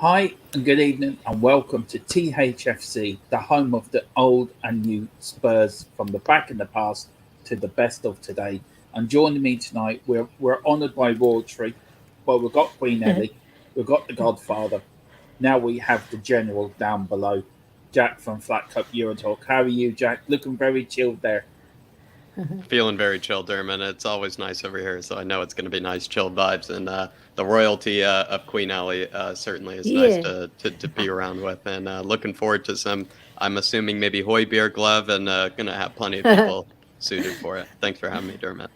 Hi and good evening and welcome to Thfc, the home of the old and new Spurs from the back in the past to the best of today. And joining me tonight, we're honoured by royalty. Well, we've got Queen Ellie, we've got the Godfather. Now we have the General down below, Jack from Flat Cup Eurotalk. How are you, Jack? Looking very chilled there. Feeling very chilled, Dermot. It's always nice over here, so I know it's going to be nice, chilled vibes. And the royalty of Queen Ellie certainly is nice to be around with. And looking forward to some, I'm assuming maybe Hoy beer glove, and going to have plenty of people suited for it. Thanks for having me, Dermot.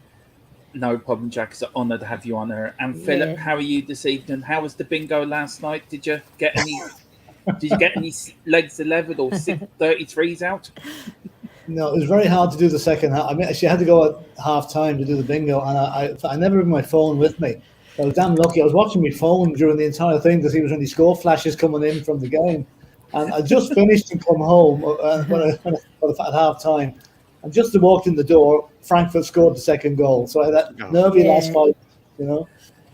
No problem, Jack. It's an honour to have you on here. And Philip, how are you this evening? How was the bingo last night? Did you get any? Did you get any legs 11 or 33s out? No, it was very hard to do the second half. I mean, she had to go at half time to do the bingo, and I never had my phone with me. I was damn lucky. I was watching my phone during the entire thing to see if there was any score flashes coming in from the game. And I just finished and come home at half time. And just to walk in the door, Frankfurt scored the second goal. So I had that nervy last fight, you know.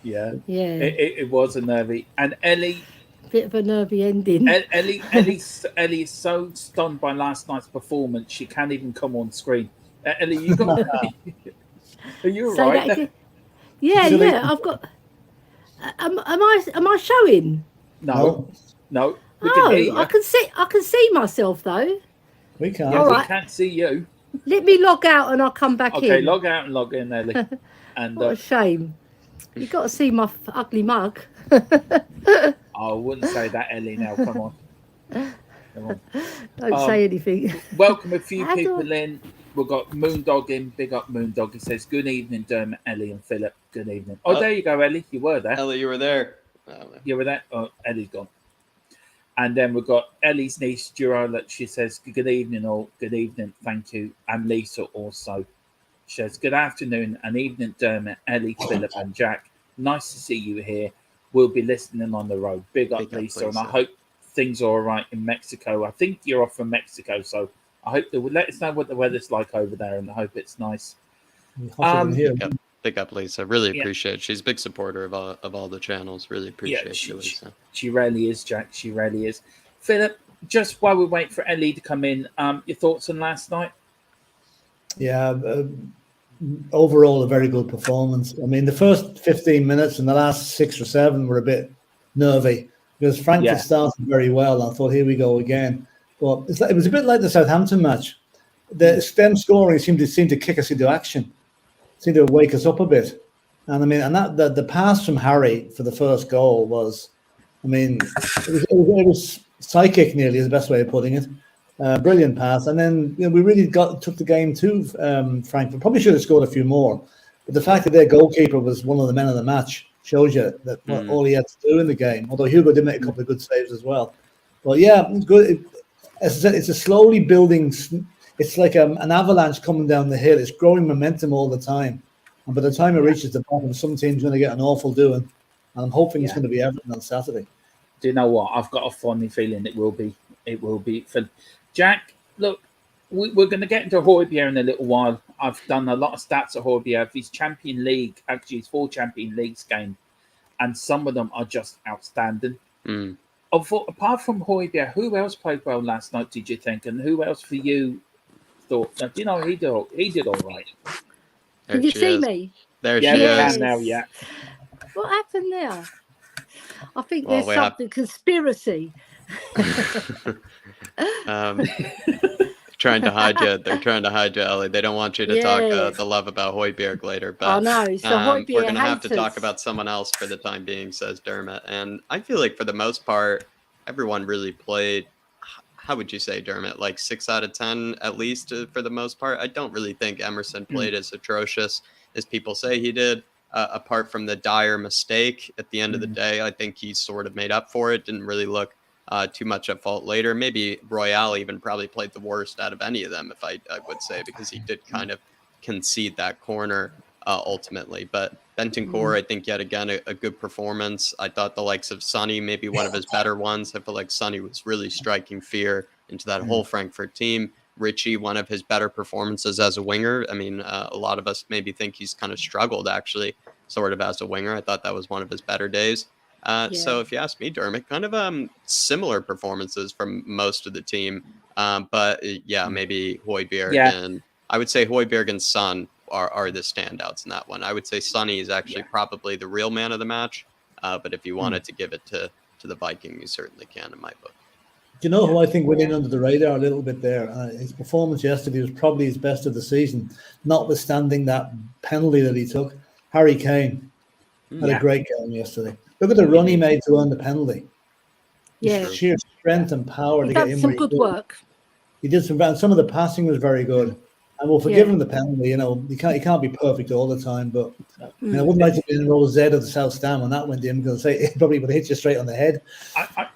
Yeah. It was a nervy. And Ellie. Bit of a nervy ending. Ellie is so stunned by last night's performance, she can't even come on screen. Ellie, you got Are you all right? Yeah. I've got. Am I showing? No. We can hear you. I can see myself though. We can't. Yeah, we can't see you. Let me log out and I'll come back in. Okay, log out and log in, Ellie. And what a shame. You got to see my ugly mug. I wouldn't say that, Ellie. Now, come on. Don't say anything. Welcome a few people in. We've got Moondog in. Big up Moondog. He says, "Good evening, Dermot, Ellie, and Philip. Good evening." Oh, there you go, Ellie. You were there. Ellie, you were there. You were there. Oh, Ellie's gone. And then we've got Ellie's niece, Jurola. She says, "Good evening, all. Good evening. Thank you." And Lisa also. She says, "Good afternoon and evening, Dermot, Ellie, Philip, and Jack. Nice to see you here. We'll be listening on the road. Big up, Lisa. And I hope things are all right in Mexico. I think you're off from Mexico, so I hope they will let us know what the weather's like over there, and I hope it's nice. Big up, Lisa. Really appreciate it. She's a big supporter of all the channels. Really appreciate you, Lisa. She really is, Jack. She really is. Philip, just while we wait for Ellie to come in, your thoughts on last night? Yeah, overall a very good performance. I mean, the first 15 minutes and the last 6 or 7 were a bit nervy because Frankfurt started very well. I thought, here we go again. But it was a bit like the Southampton match. The stem scoring seemed to kick us into action, seemed to wake us up a bit. And I mean, and that the pass from Harry for the first goal was, I mean, it was psychic nearly is the best way of putting it. Brilliant pass, and then we really took the game to Frankfurt. Probably should have scored a few more, but the fact that their goalkeeper was one of the men of the match shows you that all he had to do in the game. Although Hugo did make a couple of good saves as well. But yeah, it's good. As I said, it's a slowly building. It's like an avalanche coming down the hill. It's growing momentum all the time, and by the time it reaches the bottom, some team's going to get an awful doing. And I'm hoping it's going to be Everton on Saturday. Do you know what? I've got a funny feeling it will be. It will be. Jack, look, we're going to get into Højbjerg in a little while. I've done a lot of stats at Højbjerg. His Champion League, actually his 4 Champion Leagues game, and some of them are just outstanding. Apart from Højbjerg, who else played well last night, did you think? And who else for you thought? Do you know, he did all right. Can you see me? There she is. Now, yeah. What happened there? I think there's something conspiracy. Trying to hide you. They're trying to hide you, Ellie. They don't want you to talk the love about Højbjerg later. But I know. So we're going to have to talk about someone else for the time being, says Dermot. And I feel like for the most part, everyone really played. How would you say, Dermot? Like 6 out of 10 at least for the most part. I don't really think Emerson played as atrocious as people say he did. Apart from the dire mistake at the end of the day, I think he sort of made up for it. Didn't really look too much at fault later. Maybe Royale even probably played the worst out of any of them, if I would say, because he did kind of concede that corner ultimately. But Bentancur, I think yet again a good performance. I thought the likes of Sonny, maybe one of his better ones. I feel like Sonny was really striking fear into that whole Frankfurt team. Richie, one of his better performances as a winger. I mean, a lot of us maybe think he's kind of struggled actually, sort of as a winger. I thought that was one of his better days. So if you ask me, Dermot, kind of similar performances from most of the team. But maybe Højbjerg and I would say Højbjerg and Son are the standouts in that one. I would say Sonny is actually probably the real man of the match. But if you wanted to give it to the Viking, you certainly can in my book. Do you know who I think went in under the radar a little bit there? His performance yesterday was probably his best of the season, notwithstanding that penalty that he took. Harry Kane had a great game yesterday. Look at the run he made to earn the penalty. Yeah. Sheer strength and power to get in. Some good work. He did some of the passing was very good. And we'll forgive him the penalty. You know, he can't be perfect all the time, but I wouldn't like to be in row Z of the South Stand when that went in, because it probably would hit you straight on the head.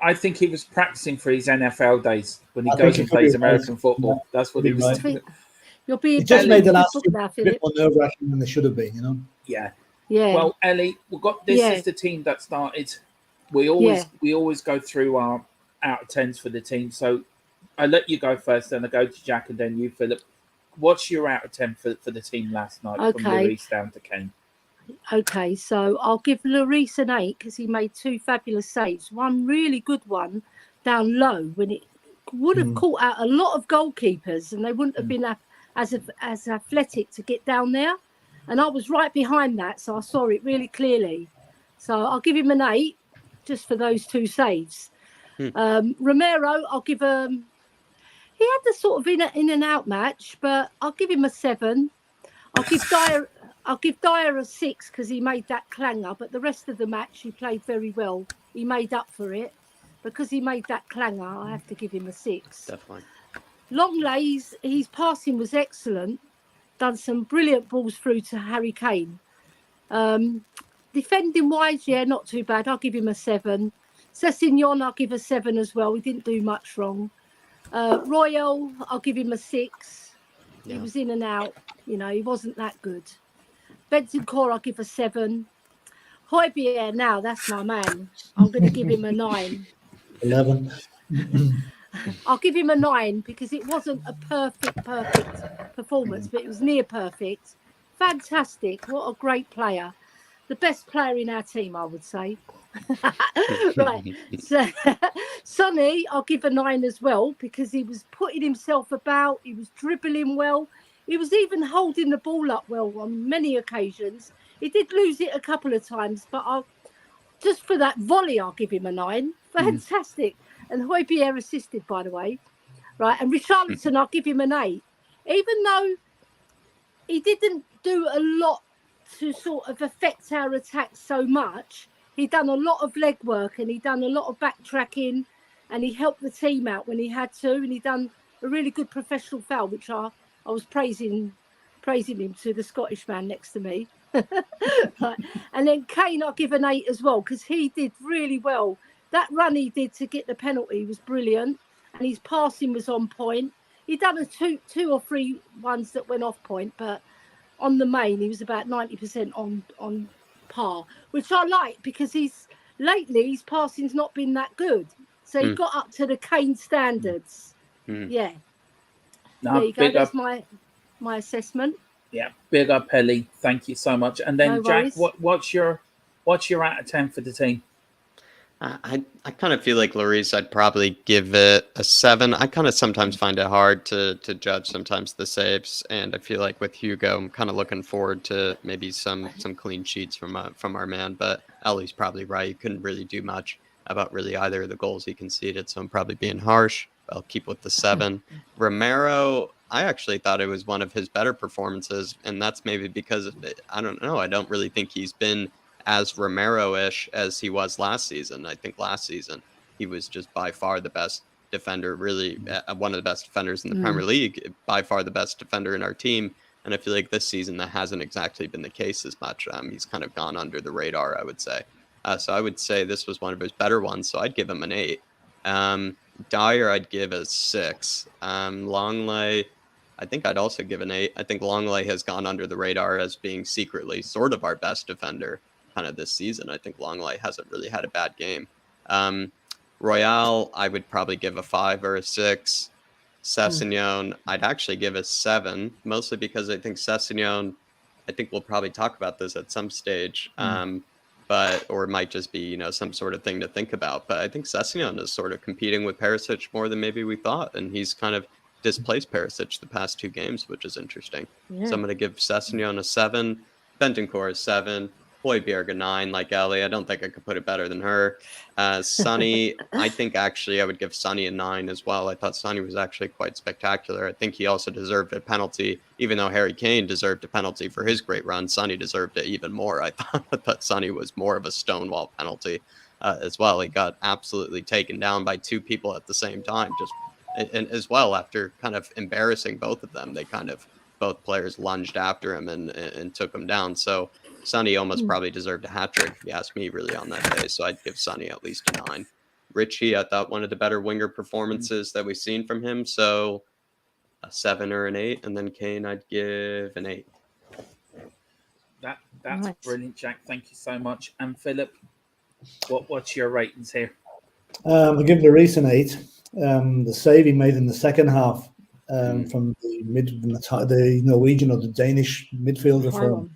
I think he was practicing for his NFL days when he goes and plays American football. That's what he was doing. You'll be just made the last a bit more nerve-wracking than they should have been, you know. Yeah. Well, Ellie, we've got this is the team that started. We always go through our out of 10s for the team. So I let you go first, then I go to Jack, and then you, Philip. What's your out of 10 for the team last night from Lloris down to Kane? Okay, so I'll give Lloris an 8 because he made 2 fabulous saves. One really good one down low when it would have caught out a lot of goalkeepers, and they wouldn't have been as athletic to get down there. And I was right behind that, so I saw it really clearly. So I'll give him an 8 just for those 2 saves. Romero, I'll give him. He had the sort of in and out match, but I'll give him a 7. I'll give Dyer a 6 because he made that clanger. But the rest of the match, he played very well. He made up for it. Because he made that clanger, I have to give him a 6. Definitely. Longley's, his passing was excellent. Done some brilliant balls through to Harry Kane. Defending wise, not too bad. I'll give him a 7. Sessegnon, I'll give a 7 as well. He didn't do much wrong. Royal, I'll give him a 6. He was in and out. You know, he wasn't that good. Bentancur, I'll give a 7. Højbjerg, now that's my man. I'm going to give him a 9. 11. I'll give him a 9 because it wasn't a perfect performance, but it was near perfect. Fantastic. What a great player. The best player in our team, I would say. Right. So, Sonny, I'll give a 9 as well because he was putting himself about. He was dribbling well. He was even holding the ball up well on many occasions. He did lose it a couple of times, but just for that volley, I'll give him a 9. Fantastic. And Højbjerg assisted, by the way. Right. And Richarlison, I'll give him an 8. Even though he didn't do a lot to sort of affect our attack so much, he done a lot of legwork and he done a lot of backtracking and he helped the team out when he had to, and he done a really good professional foul, which I was praising him to the Scottish man next to me. Right. And then Kane, I'll give an 8 as well because he did really well. That run he did to get the penalty was brilliant, and his passing was on point. He done a two or three ones that went off point, but on the main he was about 90% on par, which I like because lately his passing's not been that good. So he got up to the Kane standards. Yeah. No, there you go. That's my assessment. Yeah, big up, Ellie. Thank you so much. And then No Jack, worries. what's your out of 10 for the team? I kind of feel like Lloris, I'd probably give it a 7. I kind of sometimes find it hard to judge sometimes the saves, and I feel like with Hugo, I'm kind of looking forward to maybe some clean sheets from our man. But Ellie's probably right. He couldn't really do much about really either of the goals he conceded, so I'm probably being harsh. I'll keep with the 7. Romero, I actually thought it was one of his better performances, and that's maybe because of it. I don't know. I don't really think he's been as Romero-ish as he was last season. I think last season he was just by far the best defender, really one of the best defenders in the Premier League, by far the best defender in our team. And I feel like this season that hasn't exactly been the case as much. He's kind of gone under the radar, I would say. So I would say this was one of his better ones, so I'd give him an 8. Dyer, I'd give a 6. Longley, I think I'd also give an 8. I think Longley has gone under the radar as being secretly sort of our best defender kind of this season. I think Longley hasn't really had a bad game. Royale, I would probably give a 5 or a 6. Sessegnon, I'd actually give a 7, mostly because I think Sessegnon, I think we'll probably talk about this at some stage, or it might just be, some sort of thing to think about. But I think Sessegnon is sort of competing with Perisic more than maybe we thought, and he's kind of displaced Perisic the past 2 games, which is interesting. Yeah. So I'm going to give Sessegnon a 7, Bentancur a 7, Højbjerg a 9, like Ellie. I don't think I could put it better than her. Sonny, I think actually I would give Sonny a 9 as well. I thought Sonny was actually quite spectacular. I think he also deserved a penalty, even though Harry Kane deserved a penalty for his great run. Sonny deserved it even more. I thought Sonny was more of a stonewall penalty as well. He got absolutely taken down by 2 people at the same time, and as well after kind of embarrassing both of them. They kind of, both players lunged after him and took him down. So Sonny almost probably deserved a hat trick, if you ask me, really, on that day. So I'd give Sonny at least a 9. Richie, I thought one of the better winger performances that we've seen from him. So a 7 or an 8. And then Kane, I'd give an 8. That's nice. Brilliant, Jack. Thank you so much. And Philip, what's your ratings here? I'll give Lloris an 8. The save he made in the second half from the Norwegian or the Danish midfielder from.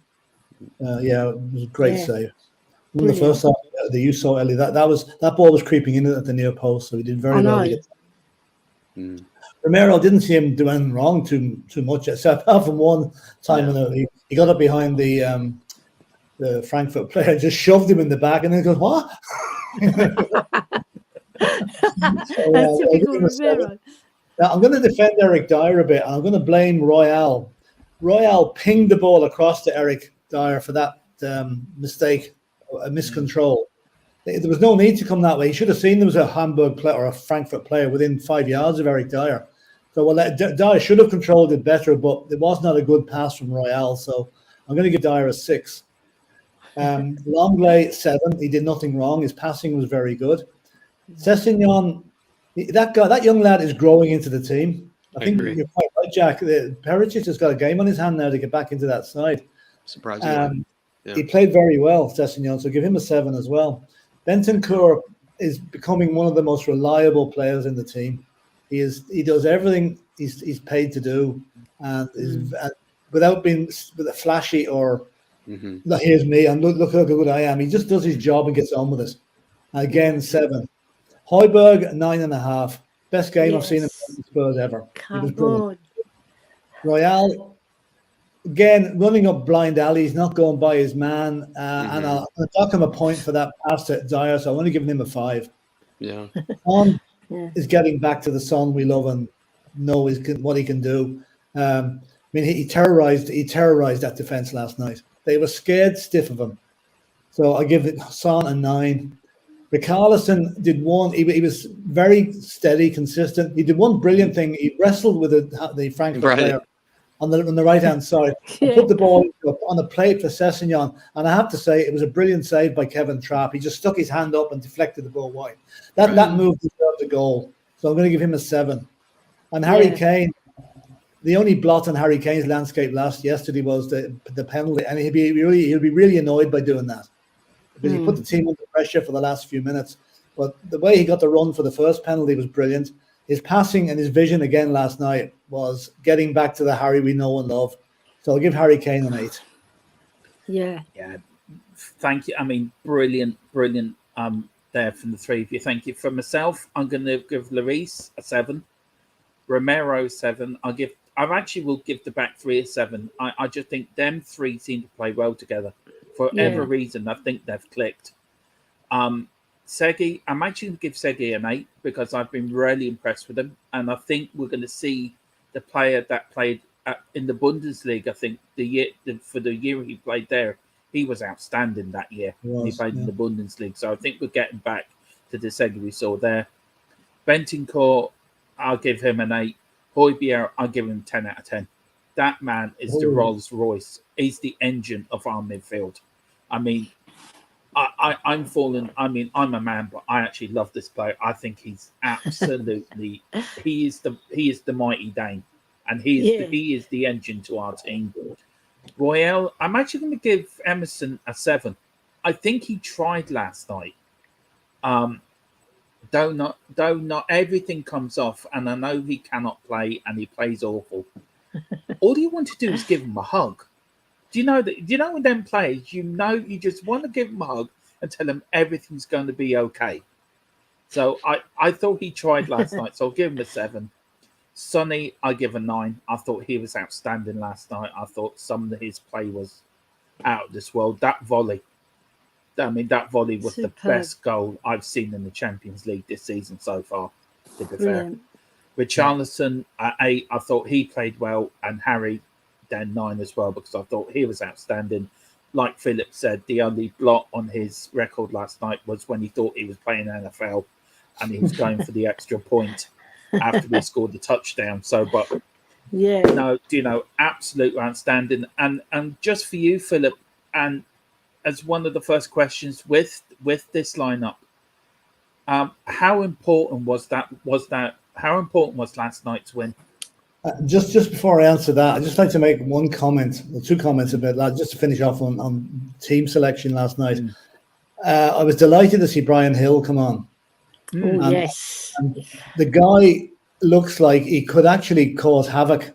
Yeah, it was a great save. In the first half that you saw, Ellie, that ball was creeping in at the near post, so he did very well to get that. Romero, didn't see him do anything wrong too much, except apart from one time when he got up behind the Frankfurt player and just shoved him in the back, and then goes, "What?" That's typical Romero. Now, I'm going to defend Eric Dyer a bit, and I'm going to blame Royale. Royale pinged the ball across to Eric Dyer for that mistake, a miscontrol. There was no need to come that way. He should have seen there was a Hamburg player or a Frankfurt player within 5 yards of Eric Dyer. So Dyer should have controlled it better, but it was not a good pass from Royale. So I'm going to give Dyer a 6. Longley 7. He did nothing wrong. His passing was very good. Sessegnon, that young lad is growing into the team. I think you're quite right, Jack. Perisic has got a game on his hand now to get back into that side. Surprisingly. He played very well, Sessegnon, so give him a 7 as well. Bentancur is becoming one of the most reliable players in the team. He does everything he's paid to do, and is without being flashy or here's me and look how good I am. He just does his job and gets on with it. Again, 7. Højbjerg, 9.5. Best game I've seen in Spurs ever. Come on. Royale, again, running up blind alleys, not going by his man. And I'll dock him a point for that pass to Dyer, so I'm only giving him a 5. Yeah. Son is getting back to the Son we love and know what he can do. I mean, he terrorized that defense last night. They were scared stiff of him. So I give Son a 9. Richarlison did one. He was very steady, consistent. He did one brilliant thing. He wrestled with the Frankfurt player on the right hand side, and put the ball on the plate for Sessegnon. And I have to say, it was a brilliant save by Kevin Trapp. He just stuck his hand up and deflected the ball wide. That move deserved a goal. So I'm going to give him a 7. And Harry Kane, the only blot on Harry Kane's landscape yesterday was the penalty, and he'll be really annoyed by doing that. Because he put the team under pressure for the last few minutes. But the way he got the run for the first penalty was brilliant. His passing and his vision again last night was getting back to the Harry we know and love. So I'll give Harry Kane an 8. Yeah. Thank you. I mean, brilliant there from the three of you. Thank you. For myself, I'm going to give Lloris a 7. Romero 7. I actually will give the back three a 7. I just think them three seem to play well together. For whatever reason, I think they've clicked. Segi, I'm actually going to give Segi an 8 because I've been really impressed with him. And I think we're going to see the player that played in the Bundesliga. I think for the year he played there, he was outstanding that year. He played in the Bundesliga. So I think we're getting back to the Segi we saw there. Bentancur, I'll give him an 8. Højbjerg, I'll give him 10 out of 10. That man is the Rolls Royce. He's the engine of our midfield. I mean, I'm falling. I mean, I'm a man, but I actually love this player. I think he's absolutely. he is the mighty Dane, and he is the engine to our team. Royale, I'm actually going to give Emerson a 7. I think he tried last night. Though not everything comes off, and I know he cannot play, and he plays awful. All you want to do is give him a hug. Do you know when them players, you just want to give him a hug and tell him everything's going to be okay. So I thought he tried last night, so I'll give him a 7. Sonny, I give a 9. I thought he was outstanding last night. I thought some of his play was out of this world. That volley was the best goal I've seen in the Champions League this season so far, to be fair. Richarlison at 8, I thought he played well, and Harry then 9 as well, because I thought he was outstanding. Like Philip said, the only blot on his record last night was when he thought he was playing NFL and he was going for the extra point after we scored the touchdown. So, but absolutely outstanding. And just for you, Philip, and as one of the first questions with this lineup, how important was that? How important was last night's win? Just before I answer that, I'd just like to make one comment, or 2 comments about that, just to finish off on team selection last night. I was delighted to see Brian Hill come on. Yes. And the guy looks like he could actually cause havoc.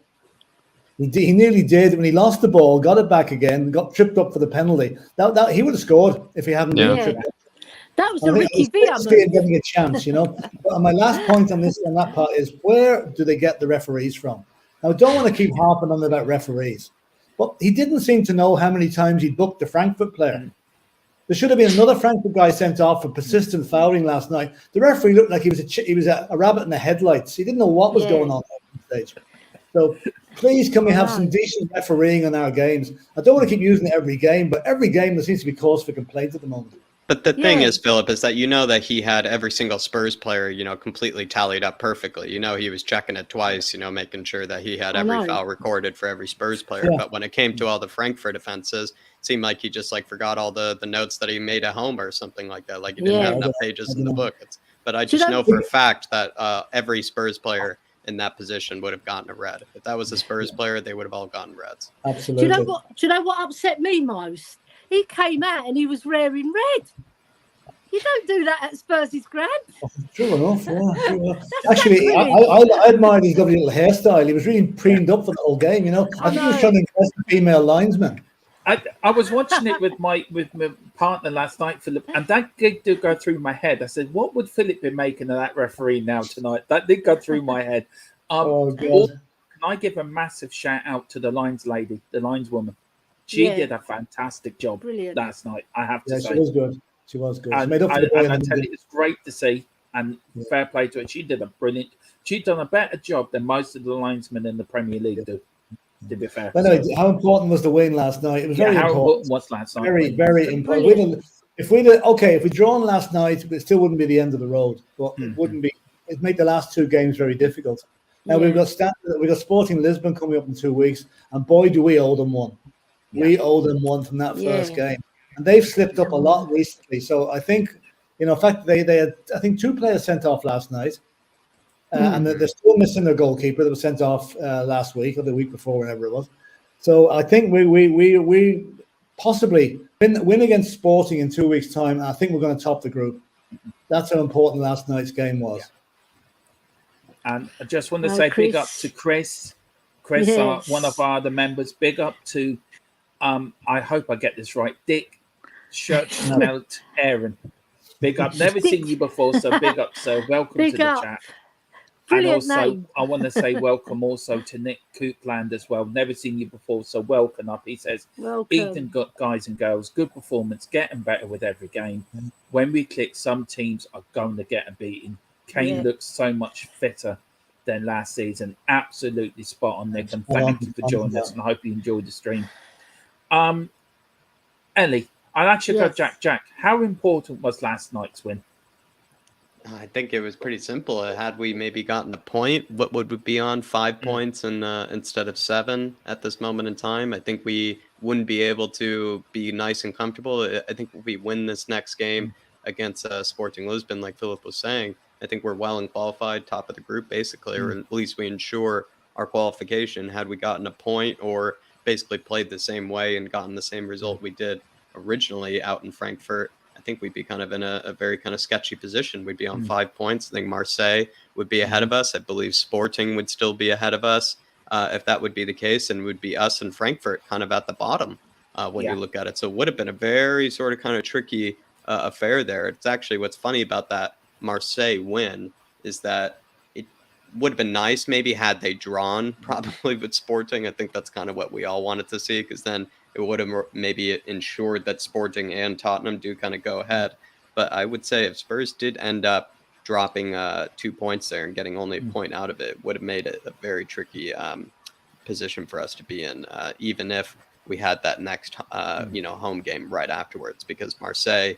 He nearly did when he lost the ball, got it back again, got tripped up for the penalty. That he would have scored if he hadn't been tripped up. That was the Ricky Villa getting a chance, But my last point on that part is, where do they get the referees from? Now, I don't want to keep harping on about referees, but he didn't seem to know how many times he booked the Frankfurt player. There should have been another Frankfurt guy sent off for persistent fouling last night. The referee looked like he was a rabbit in the headlights. He didn't know what was going on at that stage. So please, can we have some decent refereeing on our games? I don't want to keep using it every game, but every game there seems to be cause for complaint at the moment. But the thing is, Philip, is that that he had every single Spurs player, completely tallied up perfectly. He was checking it twice, making sure that he had every foul recorded for every Spurs player. But when it came to all the Frankfurt offenses, it seemed like he just forgot all the notes that he made at home or something like that. Like he didn't have enough pages in the book. But I just know for a fact that every Spurs player in that position would have gotten a red. If that was a Spurs player, they would have all gotten reds. Absolutely. Do you know what upset me most? he came out and he was wearing red. You don't do that at Spurs' ground. True enough, yeah. True enough. That's Actually, sacrilege. I admired his lovely little hairstyle. He was really preened up for the whole game, you know. I think he was trying to impress the female linesman. I was watching it with my partner last night, Philip, and that did go through my head. I said, "What would Philip be making of that referee now tonight?" That did go through my head. Oh, Also, God. can I give a massive shout out to the lines lady, the lines woman? She did a fantastic job last night. I have to say, she was good. She was good. She and made up for the I tell you, it's great to see, and fair play to her. She did a brilliant. She'd done a better job than most of the linesmen in the Premier League do. To be fair. But anyway, how important was the win last night? It was very important. Was last night? Very, very important. If we drawn last night, it still wouldn't be the end of the road. But it wouldn't be. It'd make the last two games very difficult. Now we've got Sporting Lisbon coming up in 2 weeks, and boy, do we owe them one. We owe them one from that first game, and they've slipped up a lot recently. So I think, in fact, they had, I think, 2 players sent off last night. And they're still missing their goalkeeper that was sent off last week or the week before, whenever it was. So I think we possibly win against Sporting in 2 weeks' time. And I think we're going to top the group. That's how important last night's game was. Yeah. And I just want to say big up to Chris. Chris, one of our other members. Big up to, I hope I get this right, Dick Schmelt Aaron. Big up. Never seen you before, so big up. So welcome to the chat. Brilliant and also, name. I want to say welcome also to Nick Cookland as well. Never seen you before, so welcome up. He says, Ethan, guys and girls, good performance, getting better with every game. When we click, some teams are going to get a beating. Kane looks so much fitter than last season. Absolutely spot on, Nick, and thank you for joining us, and I hope you enjoyed the stream. Ellie, I'll actually go Jack. How important was last night's win? I think it was pretty simple. Had we maybe gotten a point, what would we be on 5 points and instead of 7 at this moment in time? I think we wouldn't be able to be nice and comfortable. I think if we win this next game against Sporting Lisbon, like Philip was saying, I think we're well and qualified, top of the group, basically, or at least we ensure our qualification. Had we gotten a point or basically played the same way and gotten the same result we did originally out in Frankfurt, I think we'd be kind of in a very kind of sketchy position. We'd be on 5 points. I think Marseille would be ahead of us. I believe Sporting would still be ahead of us if that would be the case, and would be us and Frankfurt kind of at the bottom when you look at it. So it would have been a very sort of kind of tricky affair there. It's actually what's funny about that Marseille win is that it would have been nice maybe had they drawn probably with Sporting. I think that's kind of what we all wanted to see, because then it would have maybe ensured that Sporting and Tottenham do kind of go ahead. But I would say if Spurs did end up dropping 2 points there and getting only a point out of it, would have made it a very tricky position for us to be in, even if we had that next home game right afterwards, because Marseille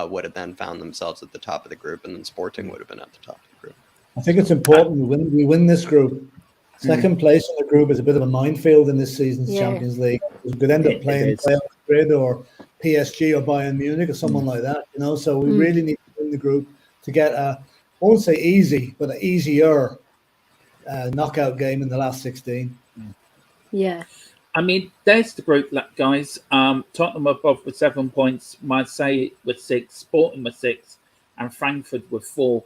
would have then found themselves at the top of the group, and then Sporting would have been at the top of the group. I think it's important we win this group. Second place in the group is a bit of a minefield in this season's Champions League. We could end up playing Real Madrid or PSG or Bayern Munich or someone like that, So we really need to win the group to get I won't say easy, but an easier knockout game in the last 16. Yeah. I mean, there's the group, guys. Tottenham are both with 7 points, Marseille with 6, Sporting with 6, and Frankfurt with 4.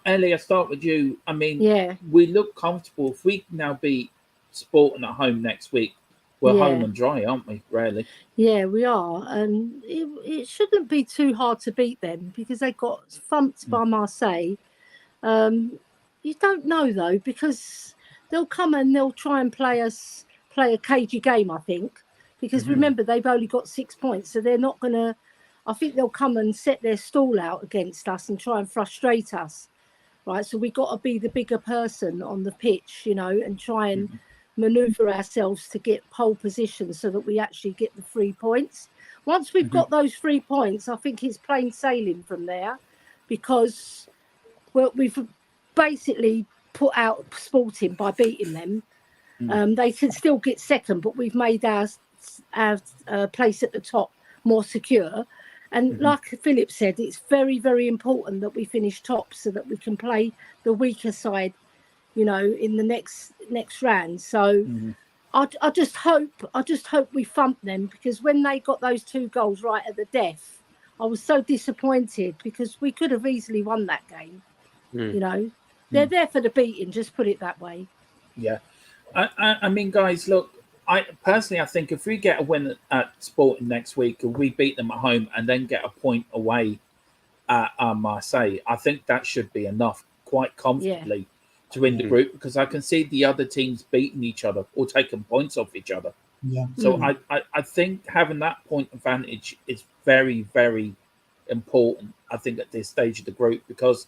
Ellie, I'll start with you. I mean, we look comfortable. If we now beat Sporting at home next week, we're home and dry, aren't we, really? Yeah, we are. And it shouldn't be too hard to beat them, because they got thumped by Marseille. You don't know, though, because they'll come and they'll try and play a cagey game, I think. Because remember, they've only got 6 points, so they're not going to... I think they'll come and set their stall out against us and try and frustrate us, right? So we've got to be the bigger person on the pitch, and try and manoeuvre ourselves to get pole position so that we actually get the 3 points. Once we've got those 3 points, I think it's plain sailing from there, because we've basically put out Sporting by beating them. They can still get second, but we've made our place at the top more secure. And like Philip said, it's very, very important that we finish top so that we can play the weaker side, in the next round. So I just hope we thump them, because when they got those 2 goals right at the death, I was so disappointed, because we could have easily won that game. You know, they're there for the beating. Just put it that way. Yeah, I mean, guys, look. I think if we get a win at Sporting next week, and we beat them at home, and then get a point away at Marseille, I think that should be enough, quite comfortably, to win the group. Because I can see the other teams beating each other or taking points off each other. Yeah. So I think having that point advantage is very, very important. I think at this stage of the group, because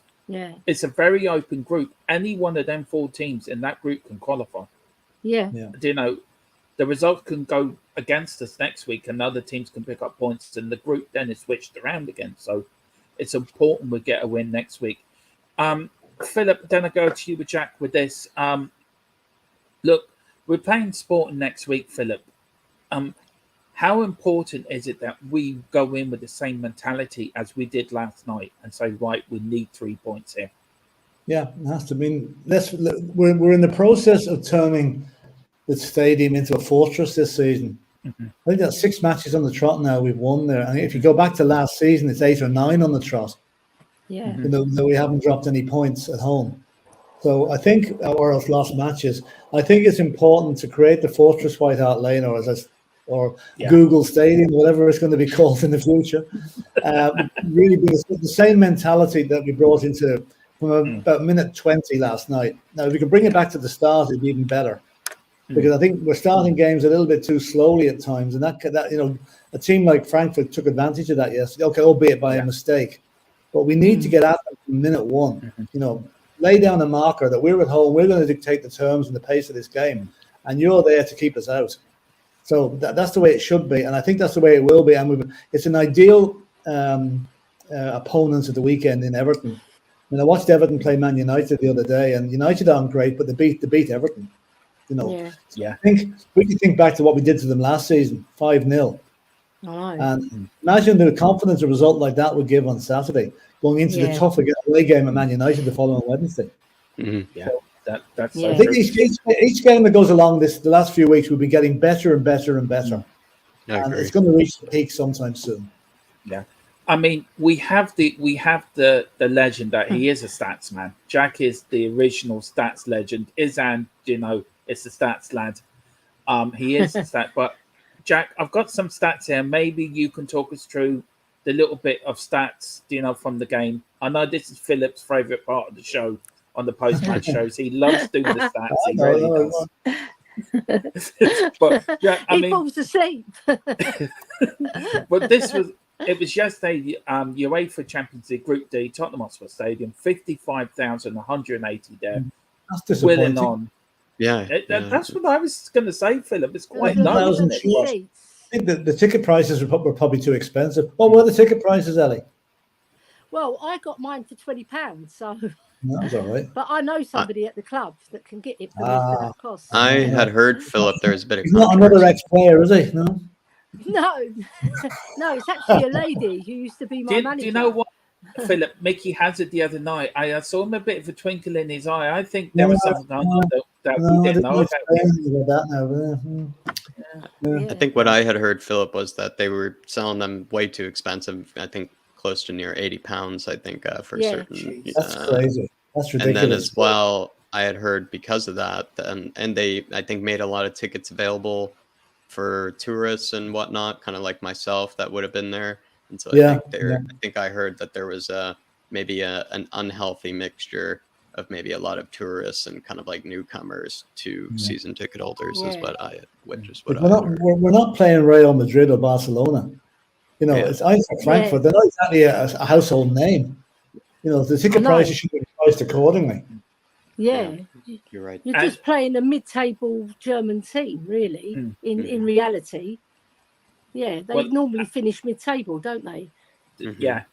it's a very open group. Any one of them 4 teams in that group can qualify. Yeah. You know, the result can go against us next week, and other teams can pick up points, and the group then is switched around again. So it's important we get a win next week. Philip, then I go to you with Jack with this. Look, we're playing Sporting next week, Philip. How important is it that we go in with the same mentality as we did last night and say, right, we need 3 points here? Yeah, it has to. I mean, we're in the process of turning the stadium into a fortress this season. I think that's 6 matches on the trot now we've won there. And if you go back to last season, it's 8 or 9 on the trot. Yeah. You know, we haven't dropped any points at home. So I think, or else lost matches. I think it's important to create the Fortress White Hart Lane, or Google Stadium, whatever it's going to be called in the future. Really be the same mentality that we brought into from about minute 20 last night. Now, if we can bring it back to the start, it'd be even better. Because I think we're starting games a little bit too slowly at times, and that you know, a team like Frankfurt took advantage of that yesterday. Okay, albeit by a mistake, but we need to get at them from minute 1. You know, lay down a marker that we're at home, we're going to dictate the terms and the pace of this game, and you're there to keep us out. So that's the way it should be, and I think that's the way it will be. And it's an ideal opponent at the weekend in Everton. I mean, I watched Everton play Man United the other day, and United aren't great, but they beat Everton. You know, I think we can think back to what we did to them last season, 5-0. And imagine the confidence a result like that would give on Saturday, going into the tough away game at Man United the following Wednesday. So that's I think each game that goes along the last few weeks, we've been getting better and better and better. And it's going to reach the peak sometime soon. Yeah. I mean, we have the legend that he is a stats man. Jack is the original stats legend. Izan, you know, it's the stats lad. He is the stat. But Jack, I've got some stats here. Maybe you can talk us through the little bit of stats, you know, from the game. I know this is Philip's favourite part of the show on the post-match shows. He loves doing the stats. He really does. But Jack, I mean, he falls asleep. But it was yesterday, UEFA Champions League Group D, Tottenham Hotspur Stadium, 55,180 there. That's disappointing. On. Yeah, that's what I was going to say, Philip. It's quite low, isn't it? I think the ticket prices were probably too expensive. What were the ticket prices, Ellie? Well, I got mine for £20, so that was all right. But I know somebody at the club that can get it for that cost. I had heard, Philip, there's a bit of He's not another ex-player, is he? No. No, it's actually a lady who used to be my manager. Do you know what, Philip? Mickey Hazard the other night, I saw him a bit of a twinkle in his eye. I think there was something that we didn't know about. I think what I had heard, Philip, was that they were selling them way too expensive. I think close to near £80. I think for certain. That's crazy. That's ridiculous. And then as well, I had heard because of that, and they I think made a lot of tickets available for tourists and whatnot, kind of like myself, that would have been there. And so I think I heard that there was maybe an unhealthy mixture of maybe a lot of tourists and kind of like newcomers to season ticket holders is what I heard. We're not playing Real Madrid or Barcelona. You know, it's Eintracht Frankfurt. They're not exactly a household name. You know, the ticket prices should be priced accordingly. Yeah. You're right. You're just playing a mid-table German team, really, in reality. Yeah, they normally finish mid-table, don't they? Yeah.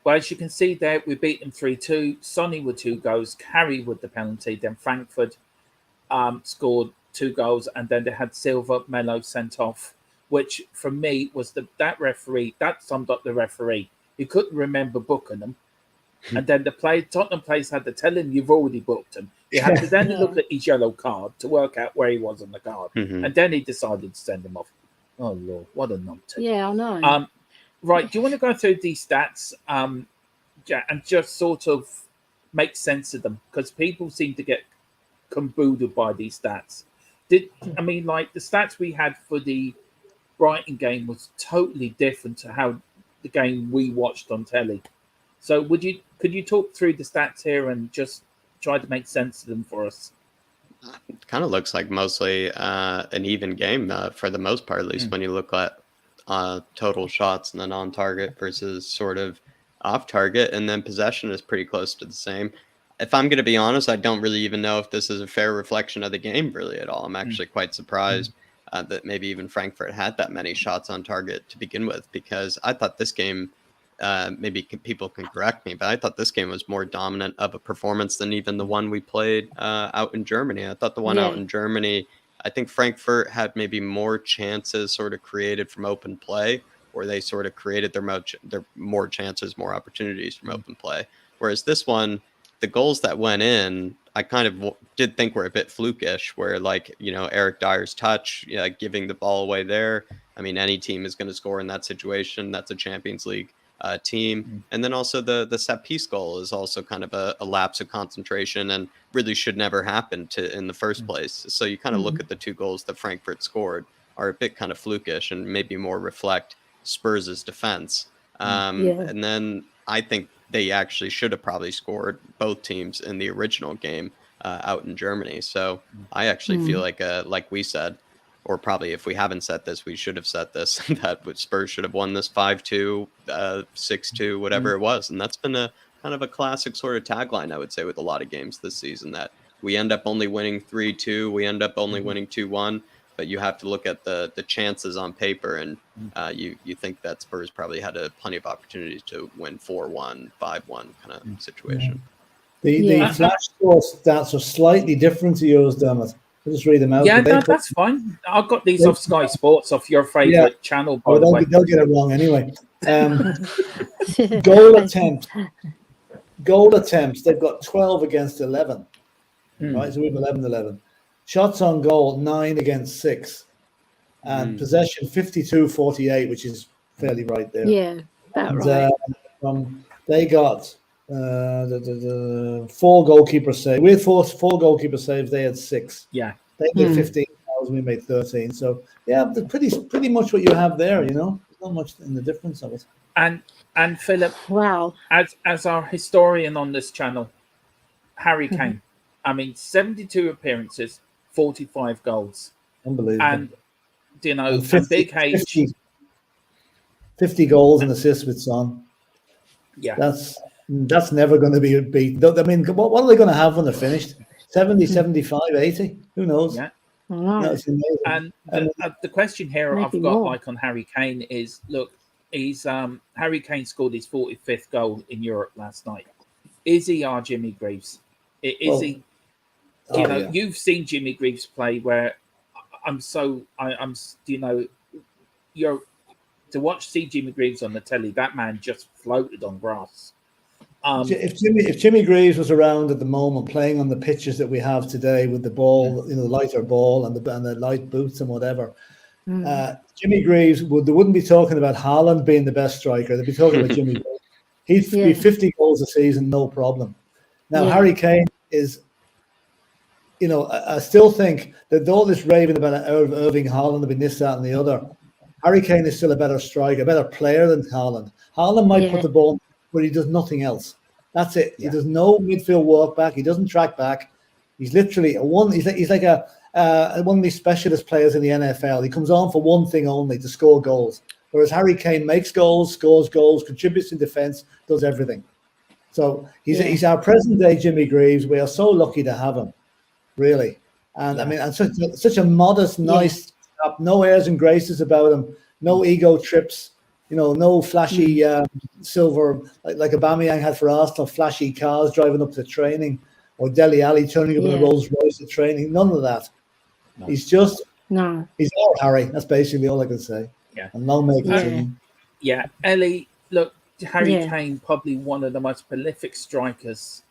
Well, as you can see there, we beat them 3-2. Sonny with 2 goals, Carey with the penalty. Then Frankfurt scored 2 goals, and then they had Silva Melo sent off, which for me was that referee, that summed up the referee. He couldn't remember booking them. And then Tottenham players had to tell him, you've already booked him. He had to then look at his yellow card to work out where he was on the card, and then he decided to send him off. Oh Lord, what a numpty! Yeah, I know. Right, do you want to go through these stats, Jack, and just sort of make sense of them, because people seem to get caboodled by these stats. I mean, like the stats we had for the Brighton game was totally different to how the game we watched on telly. So could you talk through the stats here and just try to make sense of them for us? It kind of looks like mostly an even game for the most part, at least when you look at total shots and then on target versus sort of off target, and then possession is pretty close to the same. If I'm going to be honest, I don't really even know if this is a fair reflection of the game really at all. I'm actually quite surprised that maybe even Frankfurt had that many shots on target to begin with, because I thought this game, maybe people can correct me, but I thought this game was more dominant of a performance than even the one we played out in Germany. I thought the one out in Germany, I think Frankfurt had maybe more chances sort of created from open play, or they sort of created their more chances, more opportunities from open play. Whereas this one, the goals that went in, I kind of did think were a bit flukish, where like, you know, Eric Dyer's touch, giving the ball away there. I mean, any team is going to score in that situation. That's a Champions League team. And then also the set piece goal is also kind of a lapse of concentration and really should never happen in the first place. So you kind of look at the two goals that Frankfurt scored are a bit kind of flukish and maybe more reflect Spurs' defense. And then I think they actually should have probably scored, both teams, in the original game out in Germany. So I actually feel like we said, or probably if we haven't said this, we should have said this, that Spurs should have won this 5-2, 6-2, whatever it was. And that's been a kind of a classic sort of tagline, I would say, with a lot of games this season, that we end up only winning 3-2, we end up only winning 2-1. But you have to look at the chances on paper, and you think that Spurs probably had plenty of opportunities to win 4-1, 5-1 kind of situation. The flash score stats are slightly different to yours, Dermot. I'll just read them out. Yeah, that's fine. I got these off Sky Sports, off your favourite channel, by the way. They'll get it wrong anyway. Goal attempts, they've got 12 against 11. Right, so we have 11-11. Shots on goal, 9 against 6. And possession, 52-48, which is fairly right there. Yeah, about right. They got 4 goalkeeper saves. We had four goalkeeper saves. They had 6. Yeah. They made 15,000. We made 13. So, yeah, pretty much what you have there, you know. There's not much in the difference of it. And Philip, wow, as our historian on this channel, Harry Kane, I mean, 72 appearances, 45 goals. Unbelievable. And, you know, and Big H. 50 goals and assists with Son. Yeah. That's never going to be beat. I mean, what are they going to have when they're finished? 70, 75, 80? Who knows? Yeah. Wow. And the question here I've got like on Harry Kane is, look, he's Harry Kane scored his 45th goal in Europe last night. Is he our Jimmy Greaves? Is he? You know, you've seen Jimmy Greaves play, where I'm you know, see Jimmy Greaves on the telly, that man just floated on grass. If Jimmy Greaves was around at the moment playing on the pitches that we have today with the ball, you know, the lighter ball and the light boots and whatever, Jimmy Greaves they wouldn't be talking about Haaland being the best striker. They'd be talking about Jimmy Greaves. He'd be 50 goals a season, no problem. Now Harry Kane is, you know, I still think that all this raving about Erling Haaland being this, that, and the other, Harry Kane is still a better striker, a better player than Haaland. Haaland might put the ball, but he does nothing else. That's it. He does no midfield work back. He doesn't track back. He's literally he's like one of these specialist players in the NFL. He comes on for one thing only, to score goals. Whereas Harry Kane makes goals, scores goals, contributes in defense, does everything. So he's our present day Jimmy Greaves. We are so lucky to have him, really. And I mean, and such a modest, nice, no airs and graces about him, no ego trips, you know, no flashy silver like Aubameyang had for Arsenal, flashy cars driving up to training, or Dele Alli turning up in a Rolls Royce at training. None of that. No. He's just he's our Harry. That's basically all I can say. Yeah, and long may it continue. Yeah, Ellie, look, Harry Kane, probably one of the most prolific strikers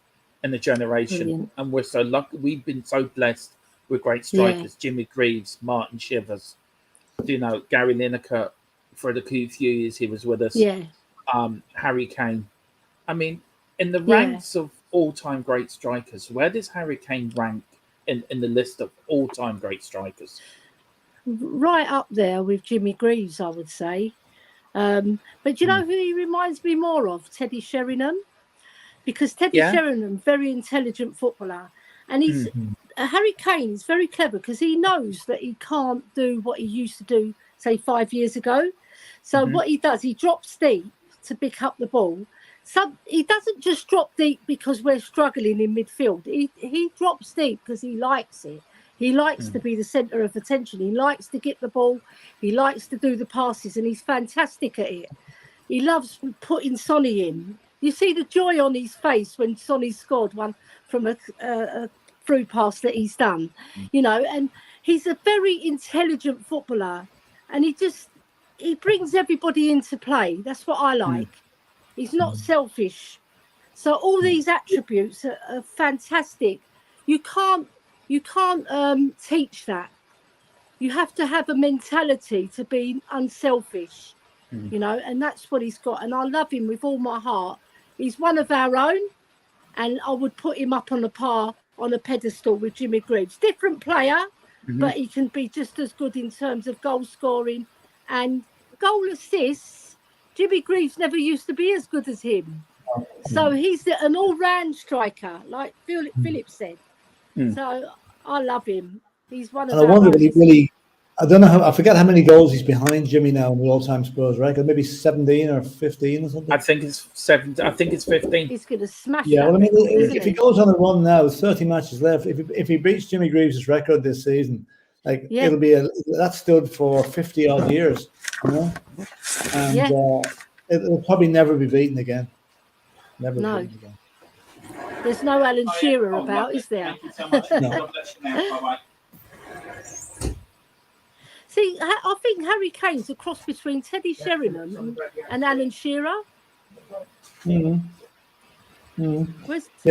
in a generation. Brilliant. And we're so lucky. We've been so blessed with great strikers. Jimmy Greaves, Martin Shivers, Gary Lineker for the few years he was with us. Harry Kane. I mean, in the ranks of all-time great strikers, where does Harry Kane rank in the list of all-time great strikers? Right up there with Jimmy Greaves, I would say. But you know who he reminds me more of? Teddy Sheringham. Because Teddy Sheringham, very intelligent footballer. And he's Harry Kane is very clever because he knows that he can't do what he used to do, say, 5 years ago. So what he does, he drops deep to pick up the ball. So he doesn't just drop deep because we're struggling in midfield. He drops deep because he likes it. He likes to be the centre of attention. He likes to get the ball. He likes to do the passes, and he's fantastic at it. He loves putting Sonny in. You see the joy on his face when Sonny scored one from a through pass that he's done, and he's a very intelligent footballer, and he brings everybody into play. That's what I like. He's not selfish. So all these attributes are fantastic. You can't teach that. You have to have a mentality to be unselfish, and that's what he's got. And I love him with all my heart. He's one of our own, and I would put him up on a pedestal with Jimmy Greaves. Different player, but he can be just as good in terms of goal scoring and goal assists. Jimmy Greaves never used to be as good as him. So he's an all-round striker, like Philip said. So I love him. He's one of our own. Really, I don't know I forget how many goals he's behind Jimmy now in the all-time Spurs record. Maybe 17 or 15 or something. I think it's 7. I think it's 15. He's going to smash. Yeah, well, if he goes on a run now, 30 matches left. If he beats Jimmy Greaves' record this season, it'll be that stood for 50 odd years, and it'll probably never be beaten again. Never be beaten again. There's no Alan Shearer about, is there? No. See, I think Harry Kane's a cross between Teddy Sheringham and Alan Shearer. Yeah,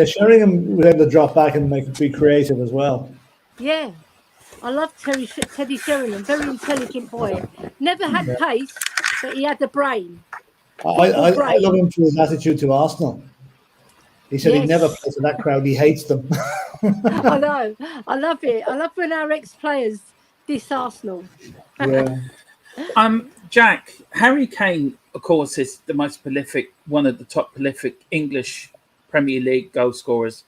Sheringham was able to drop back and be creative as well. Yeah, I love Teddy Sheringham. Very intelligent boy. Never had pace, but he had the brain. I love him for his attitude to Arsenal. He said he never plays for that crowd. He hates them. I know. I love it. I love when our ex-players diss Arsenal. Yeah. Jack, Harry Kane, of course, is the most prolific, one of the top prolific English Premier League goal scorers.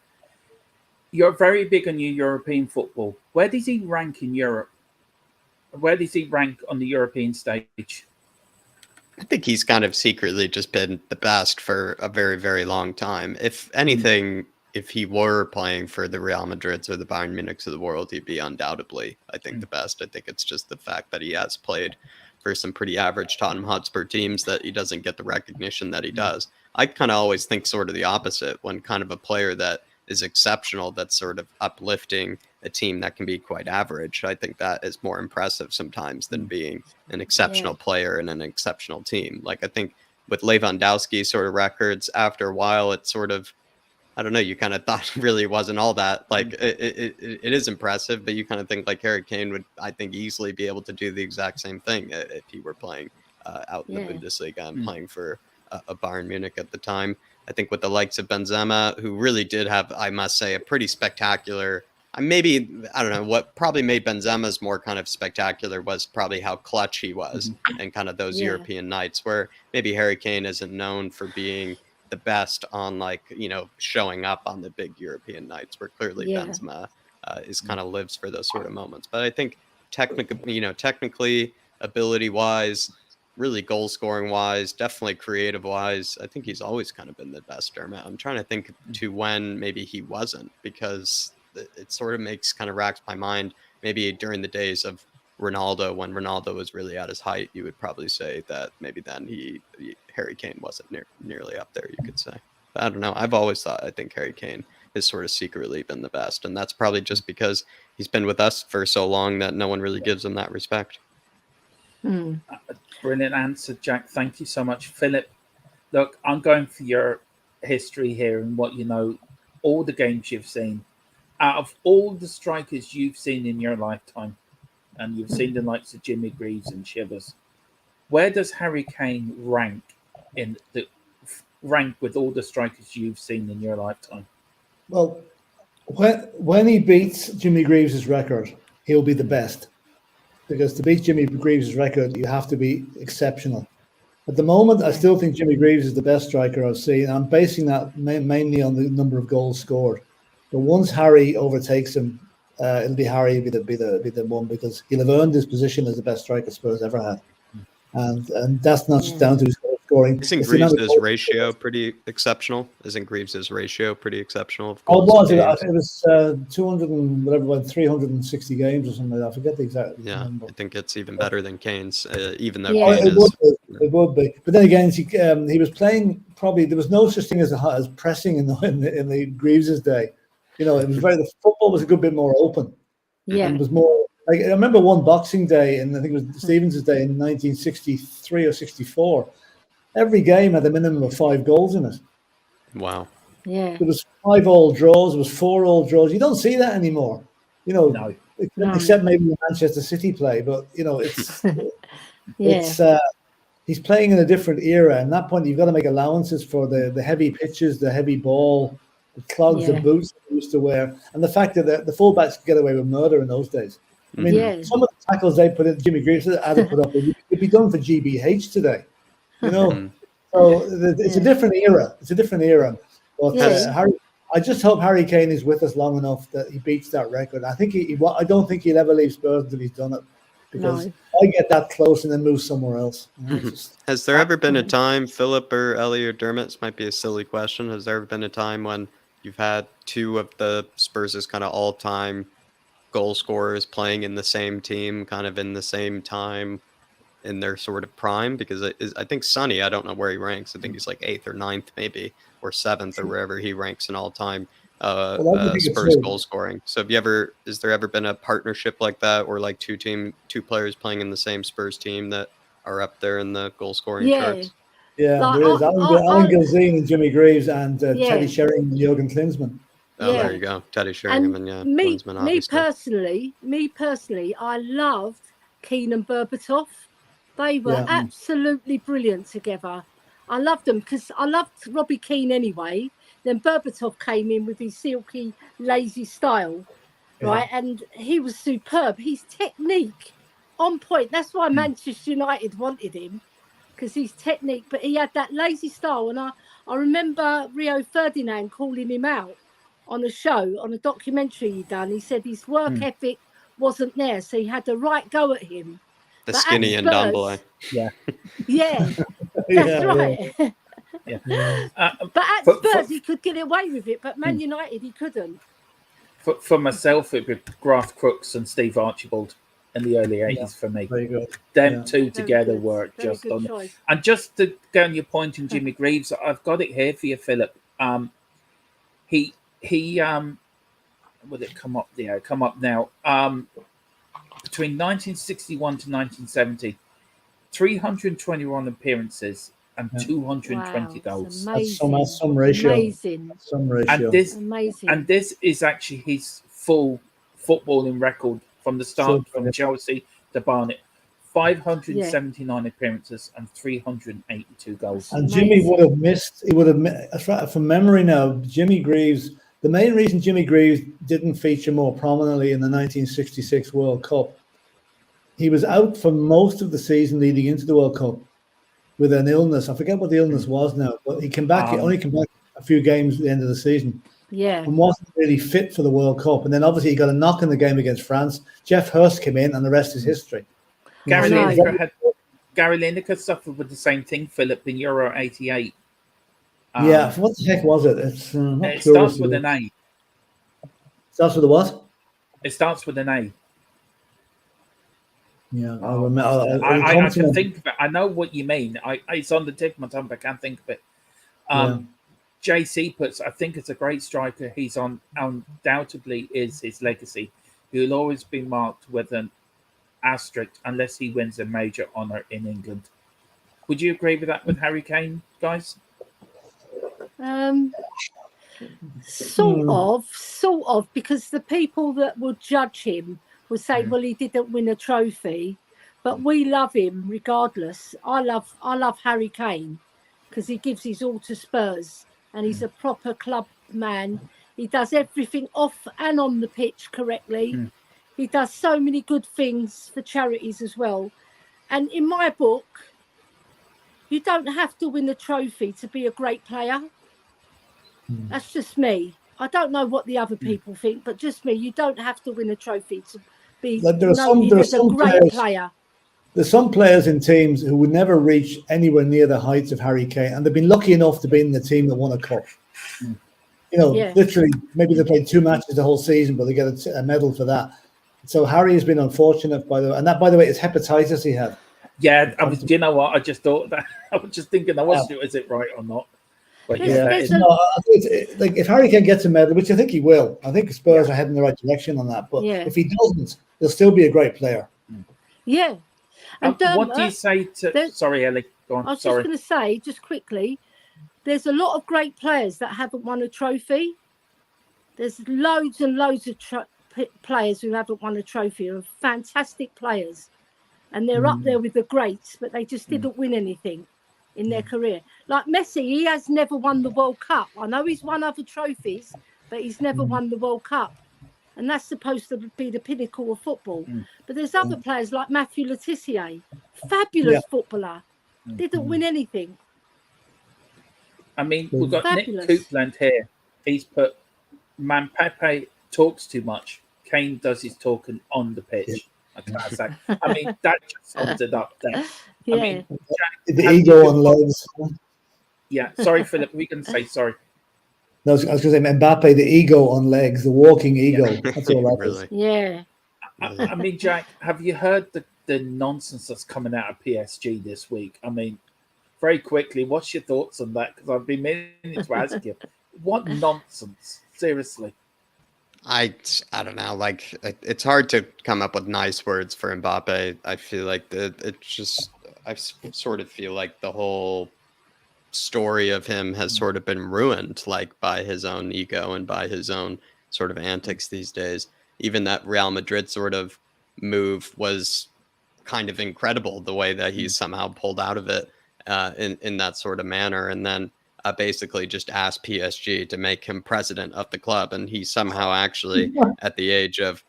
You're very big on your European football. Where does he rank in Europe? Where does he rank on the European stage? I think he's kind of secretly just been the best for a very, very long time. If anything, if he were playing for the Real Madrids or the Bayern Munichs of the world, he'd be undoubtedly, I think, the best. I think it's just the fact that he has played for some pretty average Tottenham Hotspur teams that he doesn't get the recognition that he does. I kind of always think sort of the opposite when kind of a player that is exceptional, that's sort of uplifting a team that can be quite average. I think that is more impressive sometimes than being an exceptional player in an exceptional team. Like, I think with Lewandowski sort of records, after a while, it's sort of, I don't know, you kind of thought it really wasn't all that, like, it is impressive, but you kind of think like Harry Kane would, I think, easily be able to do the exact same thing if he were playing out in the Bundesliga and playing for a Bayern Munich at the time. I think with the likes of Benzema, who really did have, I must say, a pretty spectacular, maybe, I don't know, what probably made Benzema's more kind of spectacular was probably how clutch he was and kind of those European nights where maybe Harry Kane isn't known for being the best on, like, you know, showing up on the big European nights, where clearly Benzema is kind of lives for those sort of moments. But I think technically, ability wise, really goal scoring wise, definitely creative wise, I think he's always kind of been the best, Dermot. I'm trying to think to when maybe he wasn't, because it sort of racks my mind. Maybe during the days of Ronaldo, when Ronaldo was really at his height, you would probably say that maybe then Harry Kane wasn't nearly up there, you could say. But I don't know. I've always thought, I think Harry Kane has sort of secretly been the best, and that's probably just because he's been with us for so long that no one really gives him that respect. Brilliant answer, Jack. Thank you so much. Philip, look, I'm going for your history here and what you know all the games you've seen, out of all the strikers you've seen in your lifetime, and you've seen the likes of Jimmy Greaves and Shivers, where does Harry Kane rank with all the strikers you've seen in your lifetime? Well, when he beats Jimmy Greaves' record, he'll be the best. Because to beat Jimmy Greaves' record, you have to be exceptional. At the moment, I still think Jimmy Greaves is the best striker I've seen. I'm basing that mainly on the number of goals scored. But once Harry overtakes him, it'll be Harry be the one, because he'll have earned his position as the best striker Spurs ever had. And that's not just down to his scoring. Isn't Greaves' ratio pretty exceptional? Isn't Greaves' ratio pretty exceptional? Of Oh, goals it was 200 and whatever, 360 games or something like that. I forget the exact number. I think it's even better than Kane's, even though Yeah. Kane It would be. But then again, he was playing, probably there was no such thing as pressing in the Greaves' day. You know, it was the football was a good bit more open. Yeah. And it was more like, I remember one Boxing Day, and I think it was Stevens' day in 1963 or 64. Every game had a minimum of 5 goals in it. Wow. Yeah. There was 5-all draws. There was 4-all draws. You don't see that anymore. You know, No. except maybe the Manchester City play. But you know, it's he's playing in a different era. And at that point, you've got to make allowances for the heavy pitches, the heavy ball, the clogs, the boots they used to wear, and the fact that the fullbacks could get away with murder in those days. I mean, some of the tackles they put in, Jimmy Greaves had to put up, it'd be done for GBH today. You know, so it's a different era. It's a different era. But Harry, I just hope Harry Kane is with us long enough that he beats that record. I think I don't think he'll ever leave Spurs until he's done it, because I get that close and then move somewhere else. Has there ever been a time, Philip or Ellie or Dermot, this might be a silly question, has there ever been a time when you've had two of the Spurs' kind of all-time goal scorers playing in the same team, kind of in the same time in their sort of prime? Because I think Sonny, I don't know where he ranks. I think he's like 8th or 9th maybe, or 7th or wherever he ranks in all-time Spurs goal scoring. So has there ever been a partnership like that, or like two players playing in the same Spurs team that are up there in the goal scoring charts? Yeah, Like, there is. Alan Gilzean and Jimmy Greaves and Teddy Sheringham and Jurgen Klinsmann. Oh, there you go. Teddy Sheringham and Klinsmann, obviously. Me personally, I loved Keane and Berbatov. They were absolutely brilliant together. I loved them because I loved Robbie Keane anyway. Then Berbatov came in with his silky, lazy style, right? And he was superb. His technique on point. That's why Manchester United wanted him, because his technique. But he had that lazy style. And I remember Rio Ferdinand calling him out on a show, on a documentary he done. He said his work ethic wasn't there, so he had the right go at him. The skinny and Dombele. Yeah. Yeah, that's right. But at Spurs, he could get away with it, but Man United, he couldn't. For myself, it would be Graf Crooks and Steve Archibald in the early 80s for me. Very good. Them two together were just on it. And just to go on your point in Jimmy Greaves, I've got it here for you, Philip. He will it come up? Yeah, come up now. Between 1961 to 1970, 321 appearances and 220 goals. That's some ratio. Amazing. Some ratio. And this is actually his full footballing record from the start, from Chelsea to Barnet. 579 appearances and 382 goals. And Jimmy would have missed. From memory now, Jimmy Greaves. The main reason Jimmy Greaves didn't feature more prominently in the 1966 World Cup, he was out for most of the season leading into the World Cup with an illness. I forget what the illness was now, but he came back. He only came back a few games at the end of the season. Yeah. And wasn't really fit for the World Cup. And then obviously he got a knock in the game against France. Jeff Hurst came in, and the rest is history. Gary Lineker suffered with the same thing, Philip, in Euro 88. What the heck was it? It starts with an A. Starts with a what? It starts with an A. Yeah, I remember. I can think of it. I know what you mean. It's on the tip of my tongue, but I can't think of it. JC puts, I think it's a great striker. He's undoubtedly is his legacy. He'll always be marked with an asterisk unless he wins a major honour in England. Would you agree with that with Harry Kane, guys? Sort of, because the people that would judge him would say, well, he didn't win a trophy, but we love him regardless. I love Harry Kane because he gives his all to Spurs and he's a proper club man. He does everything off and on the pitch correctly. He does so many good things for charities as well. And in my book, you don't have to win a trophy to be a great player. That's just me. I don't know what the other people think, but just me. You don't have to win a trophy to be Like there are a great player. There's some players in teams who would never reach anywhere near the heights of Harry Kane, and they've been lucky enough to be in the team that won a cup. You know, literally, maybe they played 2 matches the whole season, but they get a medal for that. So Harry has been unfortunate, by the way, and that, by the way, is hepatitis he had. Yeah, you know what? I just thought that. I was just thinking, I wasn't sure is it right or not. But like if Harry Kane gets a medal, which I think he will, I think Spurs are heading in the right direction on that. But if he doesn't, he'll still be a great player. Yeah. And what do you say to? Sorry, Ellie. Go on. I was just going to say, just quickly, there's a lot of great players that haven't won a trophy. There's loads and loads of players who haven't won a trophy, and fantastic players, and they're up there with the greats, but they just didn't win anything in their career. Like Messi, he has never won the World Cup. I know he's won other trophies, but he's never won the World Cup. And that's supposed to be the pinnacle of football. But there's other players like Matthew Letitia, fabulous footballer, didn't win anything. I mean, we've got Nick Coupland here. He's put, Pepe talks too much. Kane does his talking on the pitch. I mean, that just sums it up there. I mean, Jack, the ego on legs. Yeah, sorry, Philip. We can say sorry. No, I was going to say Mbappe, the ego on legs, the walking ego. That's all that is. Yeah. I mean, Jack, have you heard the nonsense that's coming out of PSG this week? I mean, very quickly, what's your thoughts on that? Because I've been meaning to ask you. What nonsense? Seriously. I don't know. Like, it's hard to come up with nice words for Mbappe. I feel like I sort of feel like the whole story of him has sort of been ruined, like by his own ego and by his own sort of antics these days. Even that Real Madrid sort of move was kind of incredible, the way that he somehow pulled out of it in that sort of manner, and then basically just asked PSG to make him president of the club, and he somehow actually, at the age of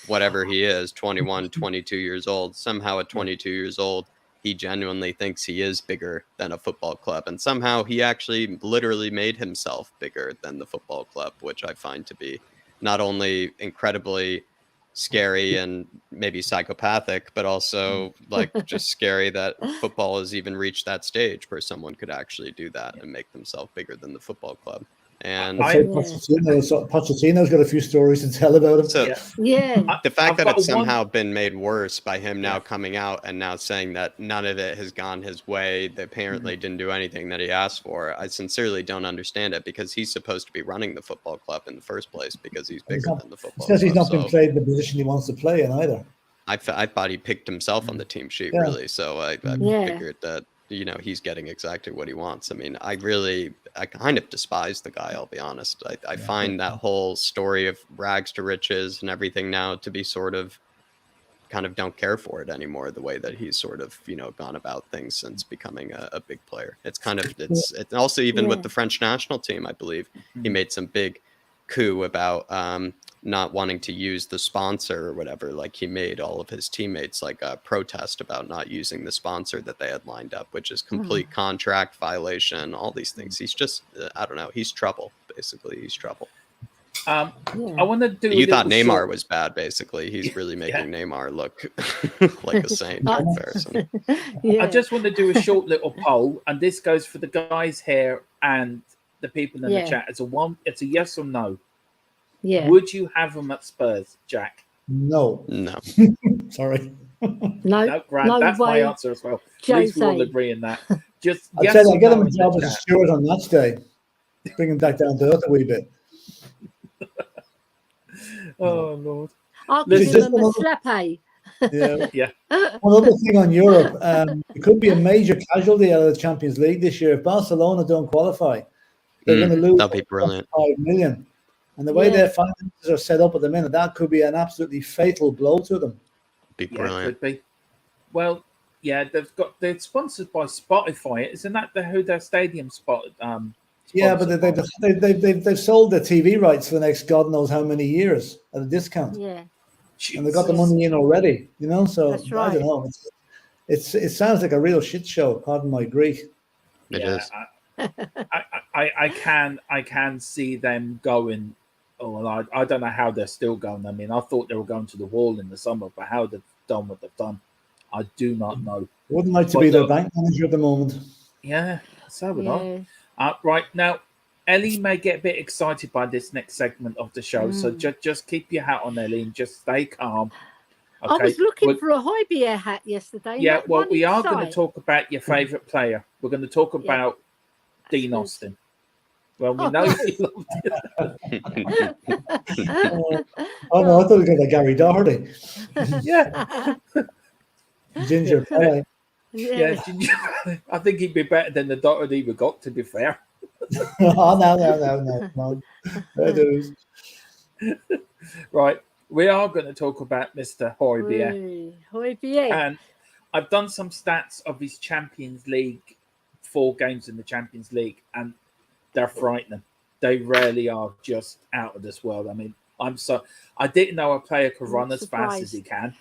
whatever he is, 21, 22 years old, somehow at 22 years old, he genuinely thinks he is bigger than a football club. And somehow he actually literally made himself bigger than the football club, which I find to be not only incredibly scary and maybe psychopathic, but also like just scary that football has even reached that stage where someone could actually do that and make themselves bigger than the football club. And Pochettino's got a few stories to tell about him. So, the fact that it's somehow been made worse by him now coming out and now saying that none of it has gone his way, they apparently didn't do anything that he asked for, I sincerely don't understand it, because he's supposed to be running the football club in the first place because he's bigger than the football club. He's not been played the position he wants to play in either. I thought he picked himself on the team sheet, really. So I figured that, he's getting exactly what he wants. I mean, I kind of despise the guy, I'll be honest. I find that whole story of rags to riches and everything now to be sort of kind of don't care for it anymore, the way that he's sort of, gone about things since becoming a big player. It's kind of, it's also even with the French national team, I believe he made some big coup about not wanting to use the sponsor or whatever. Like, he made all of his teammates like protest about not using the sponsor that they had lined up, which is complete contract violation, all these things. He's just I don't know, he's trouble. Basically, he's trouble. I want to do. You thought Neymar was bad, basically. He's really making Neymar look like a saint in comparison. I just want to do a short little poll, and this goes for the guys here and the people in the chat. It's a yes or no. Yeah. Would you have them at Spurs, Jack? No. Sorry. No, that's way. my answer as well. At least we all agree in that. Just I'd say I'll get him a job as a steward on match day. Bring him back down to earth a wee bit. Oh Lord! I'll give him a MYSLEF. Yeah. One other thing on Europe, it could be a major casualty out of the Champions League this year if Barcelona don't qualify. they're going to lose That'd be brilliant. 5 million. And the way their finances are set up at the minute, that could be an absolutely fatal blow to them. Be brilliant. Yeah, it could be. Well, yeah, they're sponsored by Spotify. Isn't that who their stadium spot? Yeah, but they've sold their TV rights for the next God knows how many years at a discount. Yeah. And they got the money in already, you know. So That's right. I don't know. It sounds like a real shit show. Pardon my Greek. It is. I can see them going. Oh, well, I don't know how they're still going. I mean, I thought they were going to the wall in the summer, but how they've done what they've done, I do not know. Wouldn't like to be their bank manager at the moment. Yeah, so would I. Right now, Ellie may get a bit excited by this next segment of the show, so just keep your hat on, Ellie, and just stay calm. Okay? I was looking for a Højbjerg hat yesterday. Yeah, well, we are going to talk about your favourite player. We're going to talk about Dean Austin. Well, we know you loved it. Oh no, I thought it was going to be Gary Doherty. Yeah. Ginger Pele. Yeah, Ginger. I think he'd be better than the Doherty we got, to be fair. Oh, no. That is. Right. We are going to talk about Mr. Højbjerg. And I've done some stats of his Champions League, 4 games in the Champions League, and they're frightening. They really are just out of this world. I mean, I didn't know a player could run as fast as he can.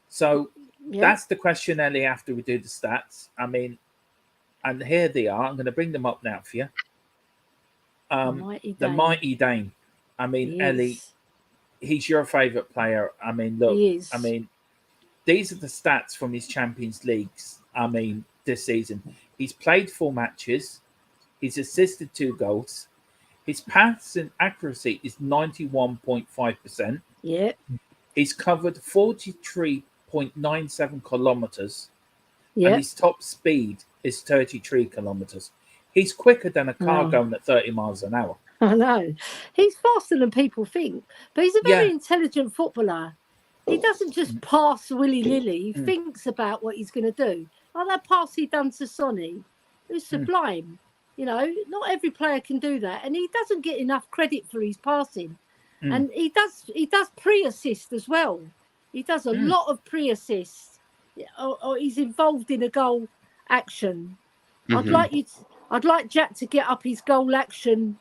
So that's the question, Ellie, after we do the stats. I mean, and here they are. I'm going to bring them up now for you. The Mighty Dane. I mean, Ellie, he's your favourite player. I mean, look, I mean, these are the stats from his Champions Leagues. I mean, this season. He's played 4 matches. He's assisted 2 goals. His passing accuracy is 91.5%. Yeah. He's covered 43.97 kilometers. Yeah. And his top speed is 33 kilometers. He's quicker than a car going at 30 miles an hour. I know. He's faster than people think. But he's a very intelligent footballer. He doesn't just pass willy-nilly. He thinks about what he's going to do. Like that pass he done to Sonny, it was sublime. You know, not every player can do that. And he doesn't get enough credit for his passing. And he does pre-assist as well. He does a lot of pre-assists. Or he's involved in a goal action. I'd like Jack to get up his goal action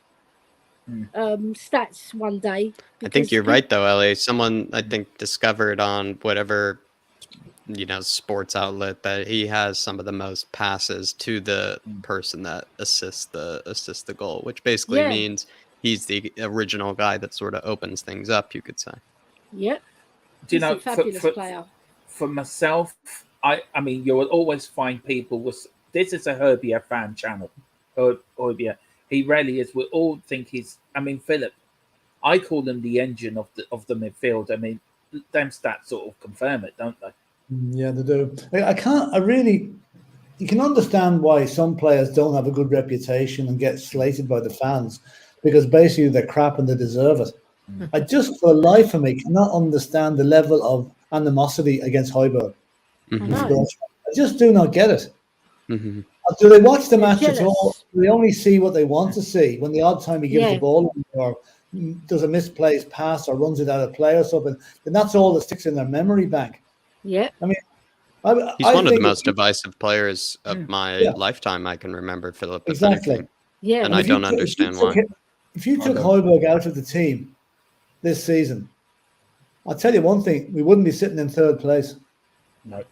stats one day. I think you're right, though, Ellie. Someone, I think, discovered on whatever, you know, sports outlet that he has some of the most passes to the person that assists the goal, which basically means he's the original guy that sort of opens things up, you could say. Yep. Do you know, a fabulous player. For myself, I mean, you will always find people with. This is a Højbjerg fan channel. Højbjerg. He really is. We all think he's. I mean, PHILLIP. I call him the engine of the midfield. I mean, them stats sort of confirm it, don't they? Yeah, they do. You can understand why some players don't have a good reputation and get slated by the fans, because basically they're crap and they deserve it. I just, for the life of me, cannot understand the level of animosity against Højbjerg. I just do not get it. Do they watch the match at all? Do they only see what they want to see when the odd time he gives the ball or does a misplaced pass or runs it out of play or something? Then that's all that sticks in their memory bank. Yeah. I mean, he's one of the most divisive players of my lifetime I can remember, PHILLIP. Exactly. Yeah. And I don't understand why. If you took Højbjerg out of the team this season, I'll tell you one thing: we wouldn't be sitting in 3rd place. No.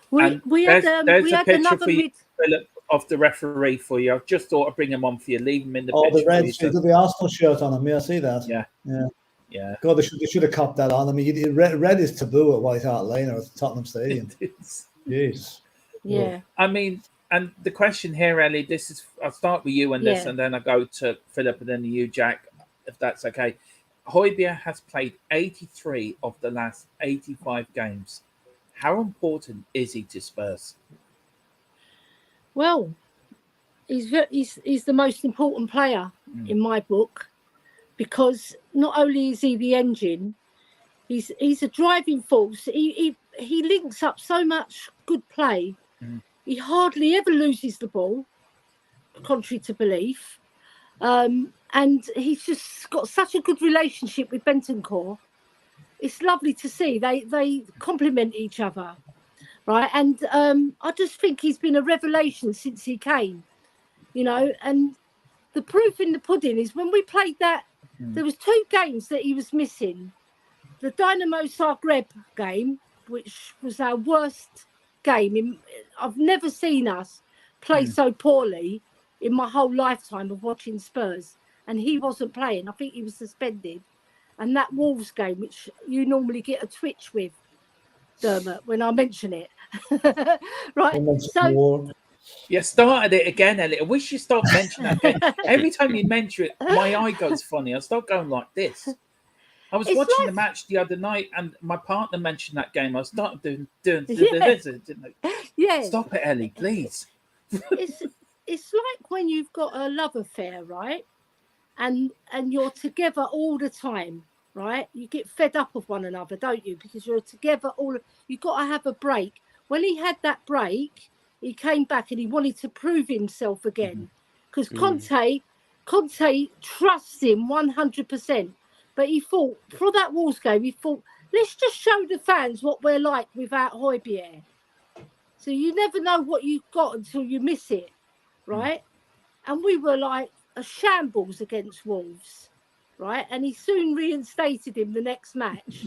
We had another PHILLIP of the referee for you. I just thought I'd bring him on for you. Leave him in the picture. Oh, the red suit with the Arsenal shirt on him. Yeah, I see that. Yeah. God, they should have copped that on. I mean, red is taboo at White Hart Lane or at Tottenham Stadium. Jeez. Yeah. I mean, and the question here, Ellie, this is. I'll start with you on this, and then I go to PHILLIP, and then to you, Jack, if that's okay. Højbjerg has played 83 of the last 85 games. How important is he to Spurs? Well, he's the most important player in my book, because not only is he the engine, he's a driving force. He links up so much good play. He hardly ever loses the ball, contrary to belief. And he's just got such a good relationship with Bentancur. It's lovely to see. They complement each other, right? And I just think he's been a revelation since he came, you know. And the proof in the pudding is when we played that, there was 2 games that he was missing. The Dynamo Zagreb game, which was our worst game. I've never seen us play so poorly in my whole lifetime of watching Spurs. And he wasn't playing. I think he was suspended. And that Wolves game, which you normally get a twitch with, Dermot, when I mention it. Right. So you started it again, Ellie. I wish you stopped mentioning that game. Every time you mention it, my eye goes funny. I start going like this. I was watching the match the other night, and my partner mentioned that game. I started doing this, didn't I? Yeah. Stop it, Ellie, please. It's like when you've got a love affair, right? And you're together all the time, right? You get fed up of one another, don't you? Because you're together you've got to have a break. When he had that break, he came back and he wanted to prove himself again. Because Conte trusts him 100%. But he thought, for that Wolves game, he thought, let's just show the fans what we're like without Højbjerg. So you never know what you've got until you miss it, right? And we were like a shambles against Wolves, right? And he soon reinstated him the next match.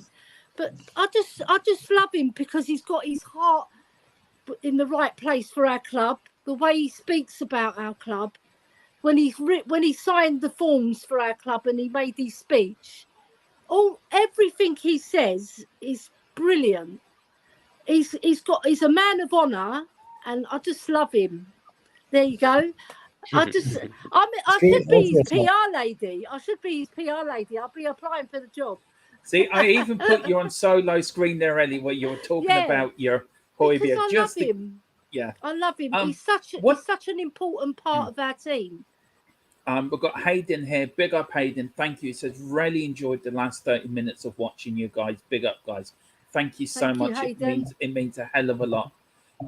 But I just love him because he's got his heart in the right place for our club. The way he speaks about our club. When he signed the forms for our club and he made his speech, everything he says is brilliant. He's a man of honour, and I just love him. There you go. I should be his PR lady. I'll be applying for the job. See, I even put you on solo screen there, Ellie, where you were talking about your Højbjerg. I love him. Yeah, I love him. He's such an important part of our team. We've got Hayden here. Big up, Hayden. Thank you. He says, really enjoyed the last 30 minutes of watching you guys. Big up, guys. Thank you so much. It means a hell of a lot.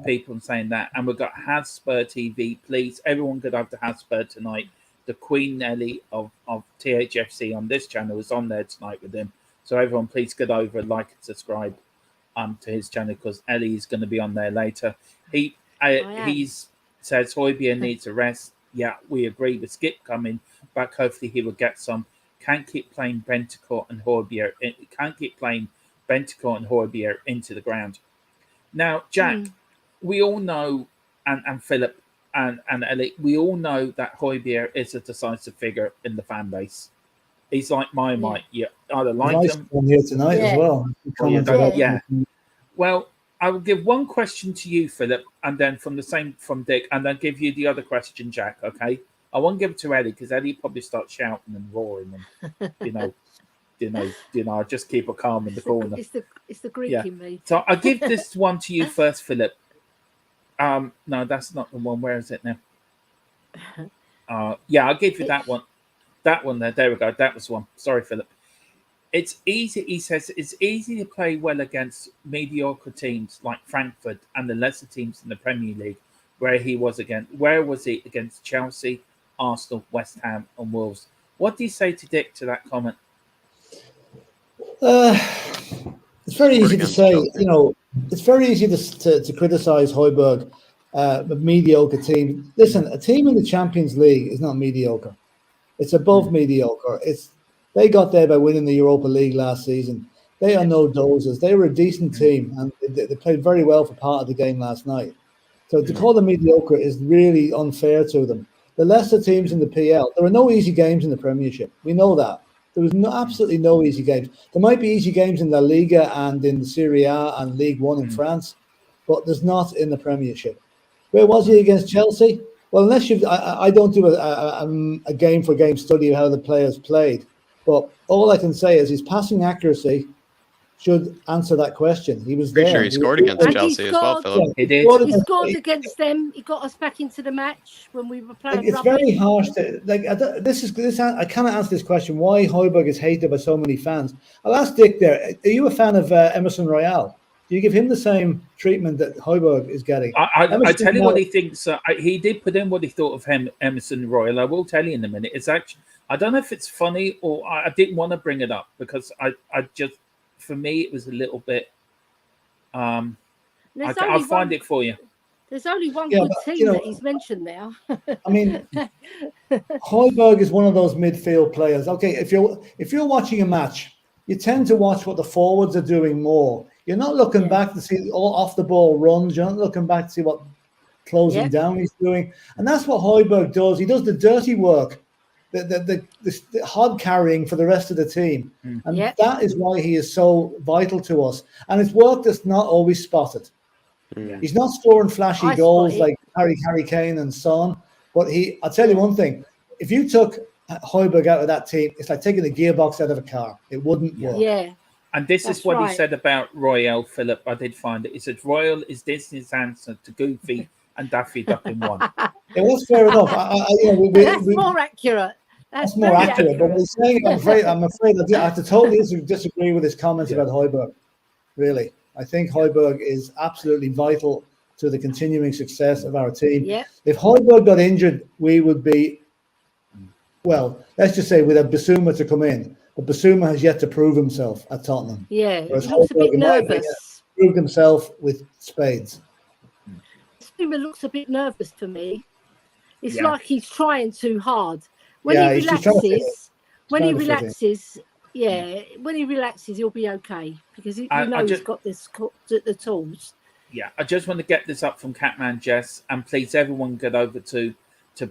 People saying that. And we've got Hasper TV. Please, everyone get over to Hasper tonight. The Queen Ellie of THFC on this channel is on there tonight with him. So everyone, please get over, like and subscribe to his channel because Ellie is going to be on there later. He says Højbjerg needs a rest. Yeah, we agree with Skip coming back. Hopefully he will get some. Can't keep playing Bentancur and Højbjerg. Can't keep playing Bentancur and Højbjerg into the ground. Now, Jack, we all know, and Philip and Ellie, we all know that Højbjerg is a decisive figure in the fan base. He's like my mate. Yeah, either like him. Here tonight as well. Yeah. Well, I will give one question to you, Philip, and then from Dick, and then give you the other question, Jack. Okay? I won't give it to Ellie because Ellie probably starts shouting and roaring, and I'll just keep her calm in the corner. It's the Greek in me. So I'll give this one to you first, Philip. No, that's not the one. Where is it now? Yeah, I'll give you that one. That one there. There we go. That was one. Sorry, Philip. It's easy, he says, it's easy to play well against mediocre teams like Frankfurt and the lesser teams in the Premier League, where was he against Chelsea, Arsenal, West Ham and Wolves? What do you say to Dick to that comment? It's very easy to say, it's very easy to criticise Højbjerg, a mediocre team. Listen, a team in the Champions League is not mediocre. It's above mediocre. They got there by winning the Europa League last season. They are no dozers. They were a decent team, and they played very well for part of the game last night. So to call them mediocre is really unfair to them. The lesser teams in the PL, there are no easy games in the Premiership. We know that. There was absolutely no easy games. There might be easy games in La Liga and in the Serie A and League One in France, but there's not in the Premiership. Where was he against Chelsea? Well, unless I don't do a game-for-game study of how the players played. But all I can say is his passing accuracy should answer that question. He was there. Sure he scored against Chelsea as well, Philip. He did. He scored against them. He got us back into the match when we were playing. It's very harsh. I cannot answer this question. Why Højbjerg is hated by so many fans? I'll ask Dick there. Are you a fan of Emerson Royal? you give him the same treatment that Højbjerg is getting. I tell you what he thinks. He did put in what he thought of him, Emerson Royal. I will tell you in a minute. It's actually, I don't know if it's funny or I didn't want to bring it up because I just, for me, it was a little bit. I'll find it for you. There's only one good team that he's mentioned now. I mean, Højbjerg is one of those midfield players. Okay, if you're watching a match, you tend to watch what the forwards are doing more. You're not looking back to see all off the ball runs. You're not looking back to see what closing down he's doing. And that's what Højbjerg does. He does the dirty work, the hod carrying for the rest of the team. And that is why he is so vital to us. And it's work that's not always spotted. He's not scoring flashy goals like Harry Kane and Son. But I'll tell you one thing. If you took Højbjerg out of that team, it's like taking the gearbox out of a car. It wouldn't work. Yeah. And this is what he said about Royal, Philip. I did find it. He said, Royal is Disney's answer to Goofy and Daffy Duck in one. It was fair enough. That's more accurate. That's more accurate. But he's saying, I'm afraid I have to totally disagree with his comments about Højbjerg. Really. I think Højbjerg is absolutely vital to the continuing success of our team. Yeah. If Højbjerg got injured, we would be, well, let's just say we'd have Bissouma to come in. But Bissouma has yet to prove himself at Tottenham. Yeah, he looks a bit nervous. Proved himself with spades. Bissouma looks a bit nervous for me. It's like he's trying too hard. When he relaxes, he'll be okay because he's got the tools. Yeah, I just want to get this up from Catman Jess, and please everyone get over to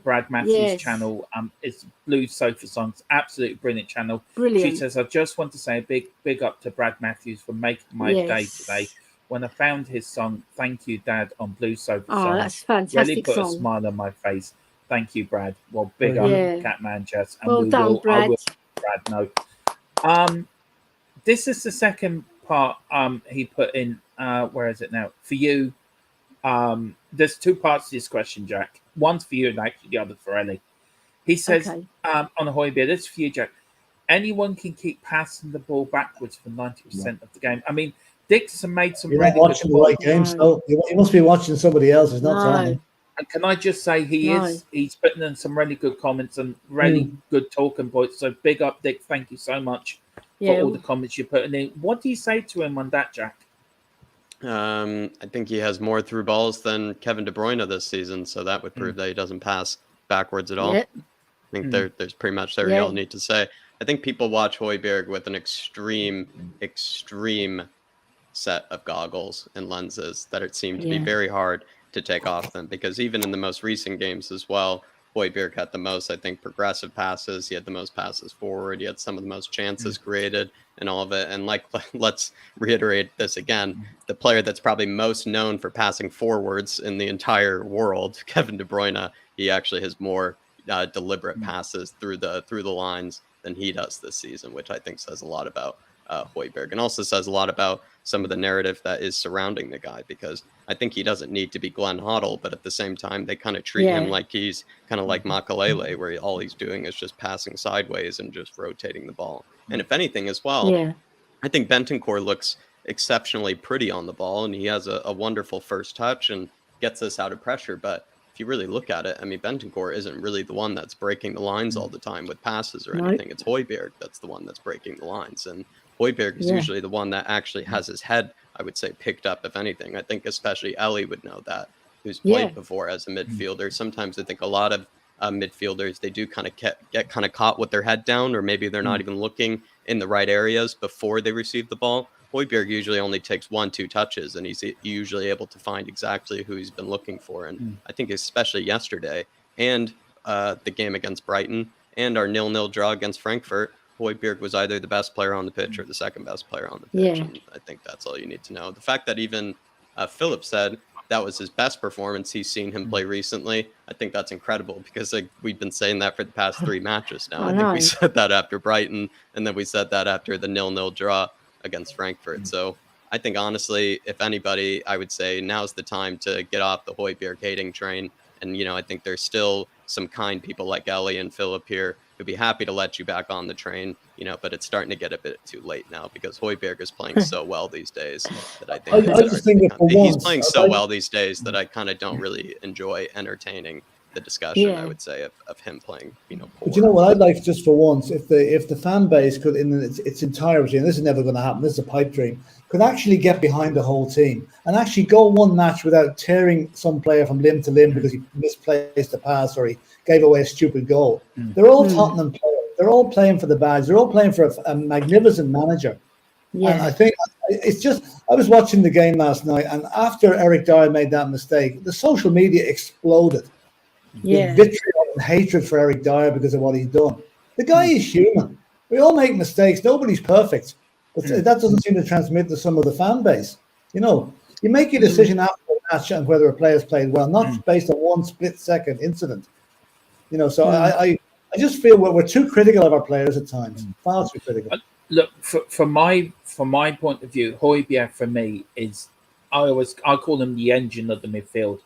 Brad Matthews' channel. It's Blue Sofa Songs, absolutely brilliant channel. Brilliant. She says, I just want to say a big up to Brad Matthews for making my day today. When I found his song, Thank You Dad, on Blue Sofa Songs. Oh, that's fantastic. Really put a smile on my face. Thank you, Brad. Well, big up Catman Jess. And well done, Brad. I will Brad know. This is the second part he put in. Where is it now? For you, there's two parts to this question, Jack. One's for you and actually the other for Ellie. He says on Højbjerg, this is for you, Jack. Anyone can keep passing the ball backwards for 90% of the game. I mean, Dixon made some really watching the right games, though. He must be watching somebody else. He's not telling him. And can I just say he's putting in some really good comments and really good talking points. So big up, Dick. Thank you so much for all the comments you're putting in. What do you say to him on that, Jack? I think he has more through balls than Kevin De Bruyne this season, so that would prove that he doesn't pass backwards at all. I think there's pretty much there you all need to say. I think people watch Højbjerg with an extreme set of goggles and lenses that it seemed to be very hard to take off them, because even in the most recent games as well, Højbjerg had the most, I think, progressive passes. He had the most passes forward. He had some of the most chances created and all of it. And let's reiterate this again. The player that's probably most known for passing forwards in the entire world, Kevin De Bruyne, he actually has more deliberate passes through the lines than he does this season, which I think says a lot about Højbjerg, and also says a lot about some of the narrative that is surrounding the guy, because I think he doesn't need to be Glenn Hoddle, but at the same time, they kind of treat him like he's kind of like Makelele, where all he's doing is just passing sideways and just rotating the ball. And if anything as well, I think Bentancur looks exceptionally pretty on the ball, and he has a wonderful first touch and gets us out of pressure. But if you really look at it, I mean, Bentancur isn't really the one that's breaking the lines all the time with passes or anything. It's Højbjerg that's the one that's breaking the lines. And Højbjerg is usually the one that actually has his head, I would say, picked up, if anything. I think especially Ellie would know that, who's played before as a midfielder. Sometimes I think a lot of midfielders, they do kind of get kind of caught with their head down, or maybe they're not even looking in the right areas before they receive the ball. Højbjerg usually only takes 1-2 touches, and he's usually able to find exactly who he's been looking for. And I think especially yesterday and the game against Brighton and our 0-0 draw against Frankfurt, Højbjerg was either the best player on the pitch or the second best player on the pitch. And I think that's all you need to know. The fact that even PHILLIP said that was his best performance he's seen him play recently, I think that's incredible, because we've been saying that for the past 3 matches now. I think we said that after Brighton, and then we said that after the 0-0 draw against Frankfurt. So I think, honestly, if anybody, I would say now's the time to get off the Højbjerg hating train. And, I think there's still some kind people like ELLY and PHILLIP here who'd be happy to let you back on the train, you know, but it's starting to get a bit too late now because Højbjerg is playing so well these days that I think I just think that for he's once, playing so well these days that I kind of don't really enjoy entertaining the discussion, I would say, of him playing, you know, poor. But you know what I'd like just for once, if the fan base could, in its entirety, and this is never going to happen, this is a pipe dream, could actually get behind the whole team and actually go one match without tearing some player from limb to limb because he misplaced a pass or he gave away a stupid goal. They're all Tottenham players. They're all playing for the badge. They're all playing for a magnificent manager. Yeah. And I think it's just, I was watching the game last night, and after Eric Dyer made that mistake, the social media exploded. Yeah. The vitriol and hatred for Eric Dyer because of what he's done. The guy is human. We all make mistakes. Nobody's perfect. But that doesn't seem to transmit to some of the fan base. You know, you make your decision after a match and whether a player's played well, not based on one split-second incident. You know, so I just feel we're too critical of our players at times. Far too critical. Look, from my point of view, Højbjerg for me is, I call him the engine of the midfield.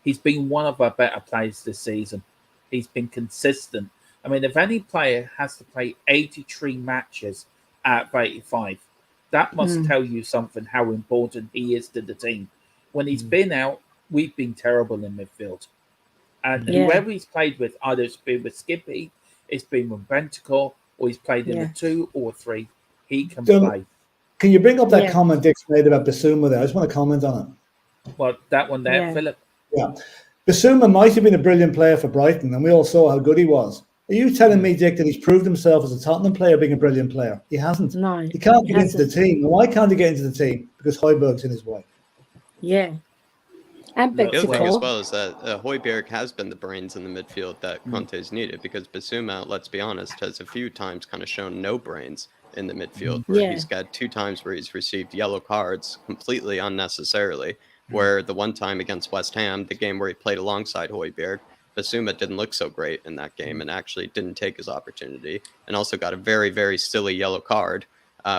He's been one of our better players this season. He's been consistent. I mean, if any player has to play 83 matches out of 85, that must tell you something, how important he is to the team. When he's been out, we've been terrible in midfield. And whoever he's played with, either it's been with Skippy, it's been with Bentancur, or he's played in the 2 or 3, he can play. Can you bring up that comment Dick's made about Bissouma there? I just want to comment on it. Well, that one there, Philip. Yeah. Bissouma might have been a brilliant player for Brighton, and we all saw how good he was. Are you telling me, Dick, that he's proved himself as a Tottenham player being a brilliant player? He hasn't. No. He can't get into the team. And why can't he get into the team? Because Højbjerg's in his way. Yeah. And the other thing as well is that Højbjerg has been the brains in the midfield that Conte's needed, because Bissouma, let's be honest, has a few times kind of shown no brains in the midfield. Where he's got 2 times where he's received yellow cards completely unnecessarily, where the one time against West Ham, the game where he played alongside Højbjerg, Bissouma didn't look so great in that game and actually didn't take his opportunity, and also got a very, very silly yellow card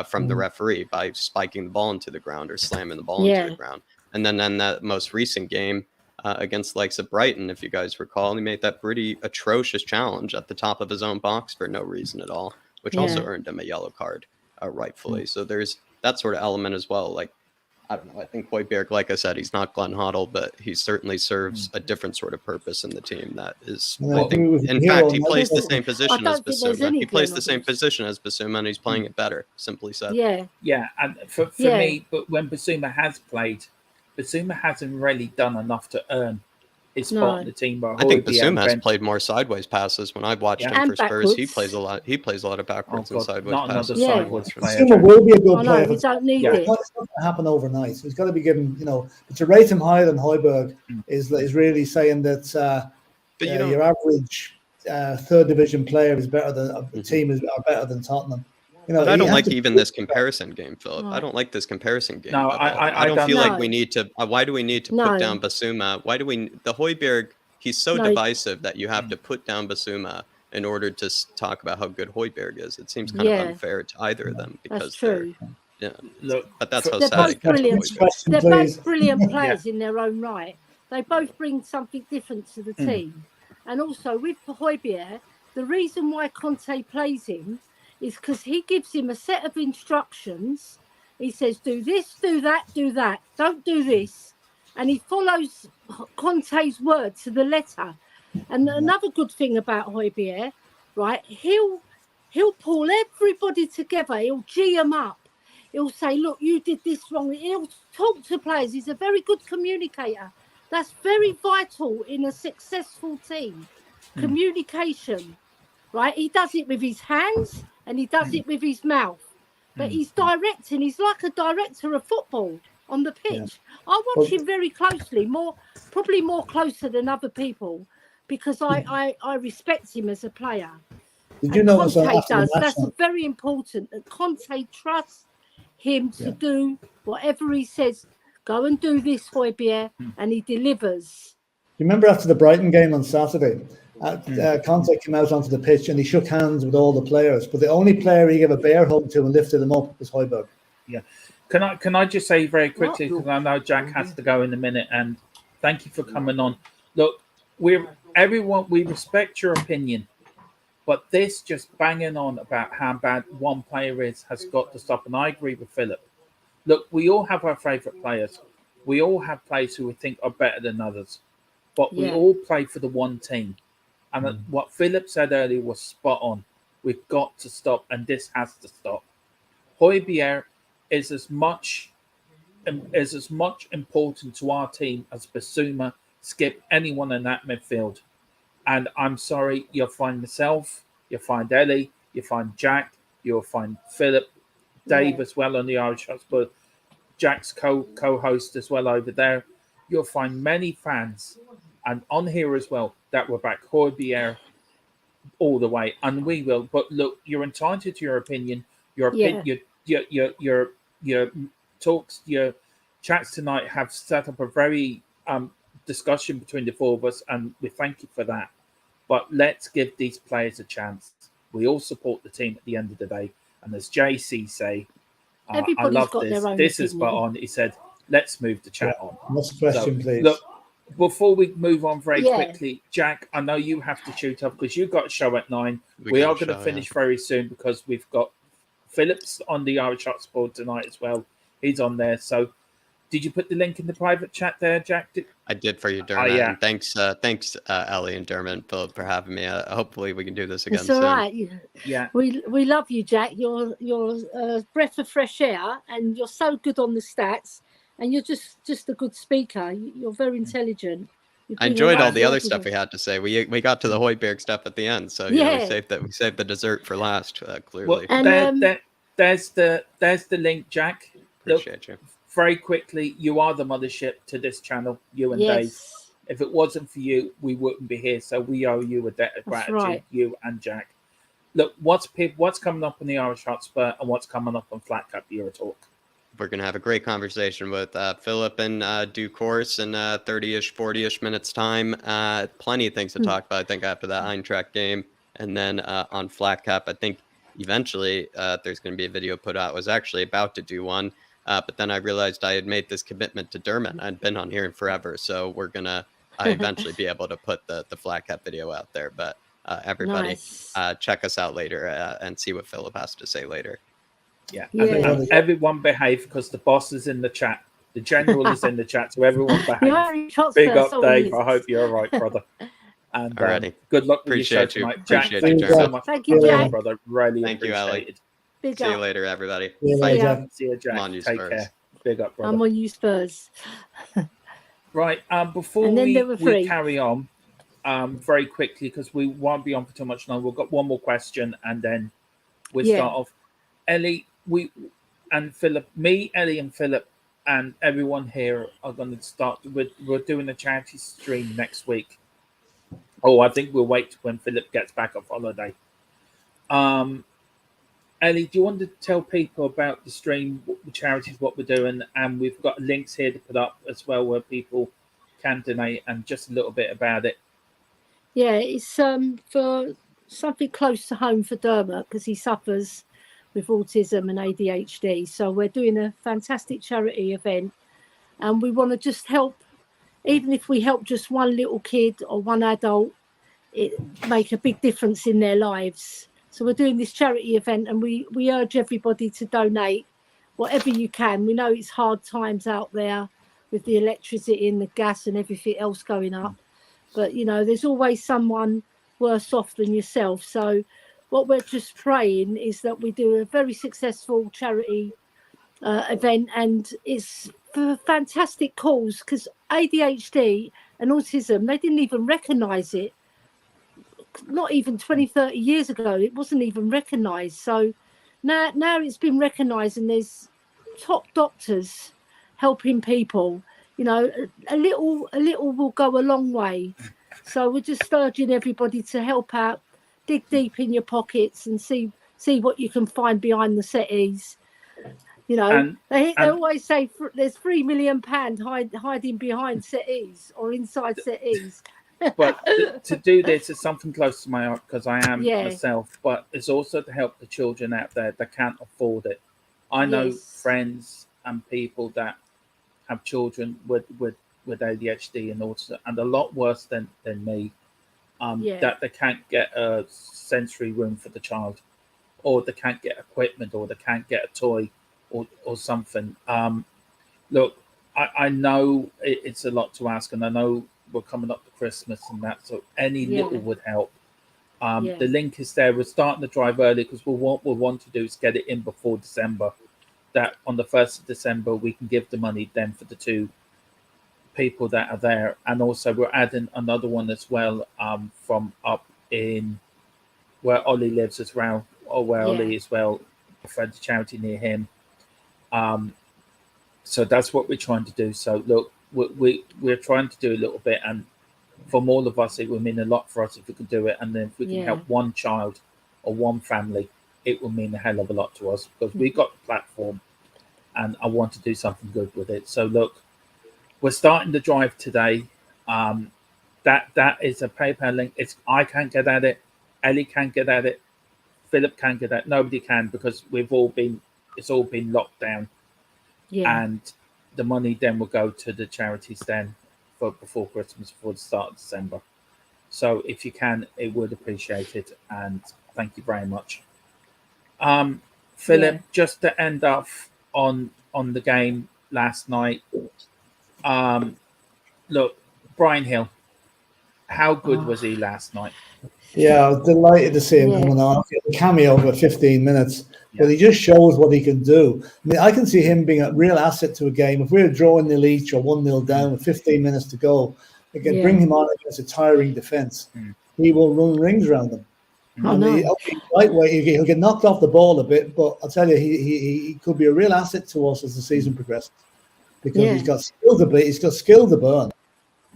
from the referee by spiking the ball into the ground or slamming the ball into the ground. And then in that most recent game against the likes of Brighton, if you guys recall, he made that pretty atrocious challenge at the top of his own box for no reason at all, which also earned him a yellow card, rightfully. So there's that sort of element as well. Like, I don't know. I think Højbjerg, like I said, he's not Glenn Hoddle, but he certainly serves a different sort of purpose in the team. That is, I think, in fact, he plays the same position as Bissouma. He plays the same position as Bissouma, and he's playing it better, simply said. Yeah, and for me, but when Bissouma has played, Bissouma hasn't really done enough to earn his spot in the team. I think Bissouma has played more sideways passes. When I've watched him for Spurs, he plays a lot. He plays a lot of backwards and sideways passes. Bissouma will be a good player. We don't need it. It's not going to happen overnight. He's got to be given, you know, but to rate him higher than Højbjerg is really saying that your average third division player is better than the team are better than Tottenham. You know, but I don't like even this comparison game, Philip. I don't like this comparison game. No, I don't feel like we need to. Why do we need to put down Bissouma? Why do we? The Højbjerg, he's so divisive that you have to put down Bissouma in order to talk about how good Højbjerg is. It seems kind of unfair to either of them because that's true. But that's how they're sad both brilliant. They're both brilliant players in their own right. They both bring something different to the team. And also with Højbjerg, the reason why Conte plays him is because he gives him a set of instructions. He says, do this, do that, don't do this. And he follows Conte's word to the letter. And another good thing about Højbjerg, right, he'll pull everybody together. He'll G them up. He'll say, look, you did this wrong. He'll talk to players. He's a very good communicator. That's very vital in a successful team. Communication, right? He does it with his hands and he does it with his mouth. But he's directing. He's like a director of football on the pitch. I watch him very closely, probably more closer than other people, because I respect him as a player. Did you know Conte does? That's very important. That Conte trusts him to do whatever he says. Go and do this, Højbjerg, and he delivers. You remember after the Brighton game on Saturday, Conte came out onto the pitch and he shook hands with all the players, but the only player he gave a bear hug to and lifted him up was Højbjerg. Yeah. Can I just say very quickly, because I know Jack has to go in a minute, and thank you for coming on. Look, we're everyone, we respect your opinion, but this just banging on about how bad one player is has got to stop. And I agree with Philip. Look, we all have our favourite players. We all have players who we think are better than others, but we all play for the one team. And what Philip said earlier was spot on. We've got to stop, and this has to stop. Højbjerg is as much important to our team as Basuma, Skip, anyone in that midfield. And I'm sorry, you'll find myself, you'll find Ellie, you'll find Jack, you'll find Philip, Dave as well on the Irish Hotspur, Jack's co-host as well over there. You'll find many fans, and on here as well, that will back Højbjerg all the way, and we will. But look, you're entitled to your opinion. Your talks, your chats tonight have set up a very discussion between the four of us, and we thank you for that. But let's give these players a chance. We all support the team at the end of the day, and as JC say, I love got this. their own This is opinion. spot on. He said, "Let's move the chat on." Next question, please. Look, before we move on very quickly, Jack, I know you have to shoot up because you've got a show at 9. We are going to finish very soon because we've got Phillips on the Irish Hotspur tonight as well. He's on there. So, did you put the link in the private chat there, Jack? I did for you, Dermot. And thanks, Ellie and Dermot and Philip for having me. Hopefully, we can do this again It's all soon. right. Yeah, we love you, Jack. You're a breath of fresh air, and you're so good on the stats, and you're just a good speaker. You're very intelligent. I enjoyed all the other stuff we had to say. We got to the Højbjerg stuff at the end, so we saved the dessert for last. Clearly, well, and there's the link, Jack. Appreciate you. Very quickly, you are the mothership to this channel, you and Dave. If it wasn't for you, we wouldn't be here. So we owe you a debt of gratitude, you and Jack. Look, what's coming up on the Irish Hotspur and what's coming up on Flat Cup Euro Talk? We're going to have a great conversation with Philip in due course in 30-ish, 40-ish minutes time. Plenty of things to talk about, I think, after that Eintracht game. And then on Flat Cup, I think eventually there's going to be a video put out. I was actually about to do one. But then I realized I had made this commitment to Dermot. I'd been on here forever. So we're going to eventually be able to put the Flat Cup video out there. But everybody, check us out later and see what Philip has to say later. Yeah. Everyone behave because the boss is in the chat. The general is in the chat. So everyone behave. Big up, Dave. I hope you're all right, brother. And good luck with your show tonight. Jack, thank you so much. Thank you, Jack. Brother. Really thank you, Ellie. Big See up. you later, everybody. See you, Jack. Come on, you Take Spurs. care. Big up, brother. I'm on you, Spurs. Right. Before we carry on, very quickly, because we won't be on for too much longer. We've got one more question, and then we'll start off. Ellie, and Philip, Ellie, and Philip, and everyone here are going to start. We're doing a charity stream next week. Oh, I think we'll wait when Philip gets back off holiday. Ellie, do you want to tell people about the stream, the charities, what we're doing? And we've got links here to put up as well where people can donate, and just a little bit about it. Yeah, it's for something close to home for Dermot because he suffers with autism and ADHD. So we're doing a fantastic charity event, and we want to just help. Even if we help just one little kid or one adult, it make a big difference in their lives. So we're doing this charity event, and we urge everybody to donate whatever you can. We know it's hard times out there with the electricity and the gas and everything else going up. But, you know, there's always someone worse off than yourself. So what we're just praying is that we do a very successful charity event, and it's for a fantastic cause, because ADHD and autism, they didn't even recognise it. Not even 20, 30 years ago, it wasn't even recognised. So now it's been recognised, and there's top doctors helping people. You know, a little will go a long way. So we're just urging everybody to help out, dig deep in your pockets, and see what you can find behind the settees. You know, they always say there's £3 million hiding behind settees or inside settees. But to do this is something close to my heart because I am myself, but it's also to help the children out there that can't afford it. I know friends and people that have children with ADHD and autism, and a lot worse than me. that they can't get a sensory room for the child, or they can't get equipment, or they can't get a toy, or something. Look, I know it's a lot to ask, and I know we're coming up to Christmas and that, so any little would help. The link is there. We're starting the drive early because what we want to do is get it in before December. That on the 1st of December we can give the money then for the 2 people that are there, and also we're adding another one as well from up in where Ollie lives as well, or where Ollie is well, a friend's charity near him. So that's what we're trying to do. So look, we're trying to do a little bit, and from all of us, it will mean a lot for us if we can do it. And then if we can help one child or one family, it will mean a hell of a lot to us, because we got the platform, and I want to do something good with it. So look, we're starting the drive today. That is a PayPal link. I can't get at it. Ellie can't get at it. Philip can't get at it. Nobody can, because it's all been locked down. And the money then will go to the charities then for before Christmas, before the start of December. So if you can, it would appreciate it, and thank you very much. Philip, just to end off on the game last night. Look, Brian Hill, how good was he last night? Yeah, I was delighted to see him coming on. A cameo for 15 minutes, but he just shows what he can do. I mean, I can see him being a real asset to a game. If we're drawing nil each or 1-0 down with 15 minutes to go, they can bring him on against a tiring defence. He will run rings around them. Lightweight, he'll get knocked off the ball a bit, but I'll tell you, he could be a real asset to us as the season progresses, because he's got skill to beat, he's got skill to burn,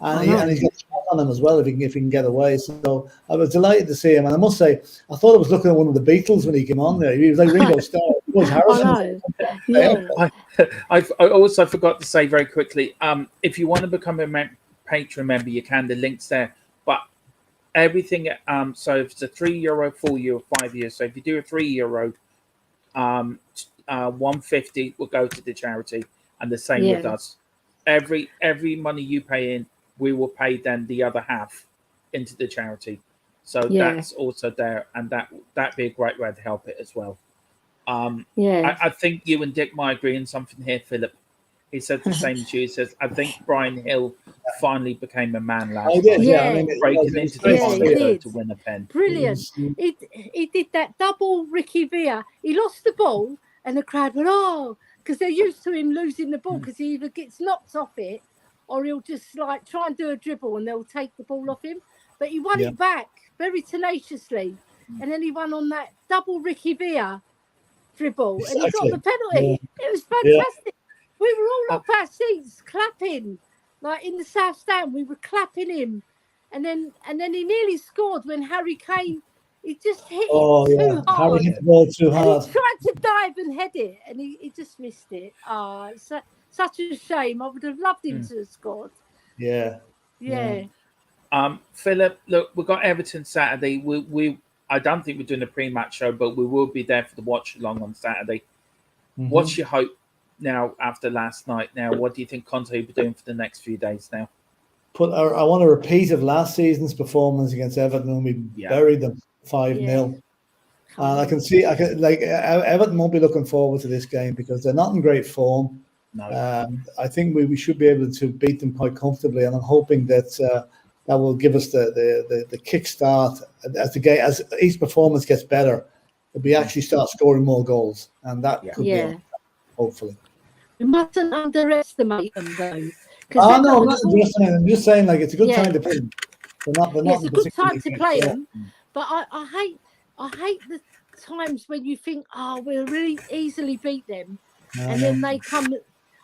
and he's got shot on him as well if he can get away. So I was delighted to see him, and I must say, I thought I was looking at one of the Beatles when he came on there. He was like Ringo Starr. It was Harrison. I also forgot to say very quickly, if you want to become a Patreon member, you can. The link's there. But everything, so if it's a €3, €4, €5, so if you do a €3, 150 will go to the charity, and the same with us. Every money you pay in, we will pay then the other half into the charity. So that's also there, and that'd be a great way to help it as well. I think you and Dick might agree on something here, Philip. He said the same as you. He says, I think Brian Hill finally became a man last night. Breaking into the to win a pen. Brilliant. He did that double Ricky Villa. He lost the ball, and the crowd went, oh, because they're used to him losing the ball, because he either gets knocked off it, or he'll just like try and do a dribble and they'll take the ball off him. But he won it back very tenaciously. And then he won on that double Ricky Villa dribble, and he got the penalty. It was fantastic. We were all off our seats clapping, like in the South Stand. We were clapping him, and then he nearly scored when Harry Kane. He just hit it too hard. Harry hit the ball too hard. He tried to dive and head it, and he just missed it. It's such a shame. I would have loved him to have scored. Yeah. Philip, look, we've got Everton Saturday. I don't think we're doing a pre-match show, but we will be there for the watch along on Saturday. What's your hope now after last night? Now, what do you think Conte will be doing for the next few days now? I want a repeat of last season's performance against Everton when we buried them 5-0. And I can see, Everton won't be looking forward to this game because they're not in great form. No. I think we should be able to beat them quite comfortably, and I'm hoping that that will give us the kickstart as each performance gets better. That we actually start scoring more goals, and that could be hopefully. We mustn't underestimate them though. No, I'm not underestimating. I'm just saying, like, it's a good time to play them. It's a good time to play them, but I hate the times when you think, we'll really easily beat them, and then they come.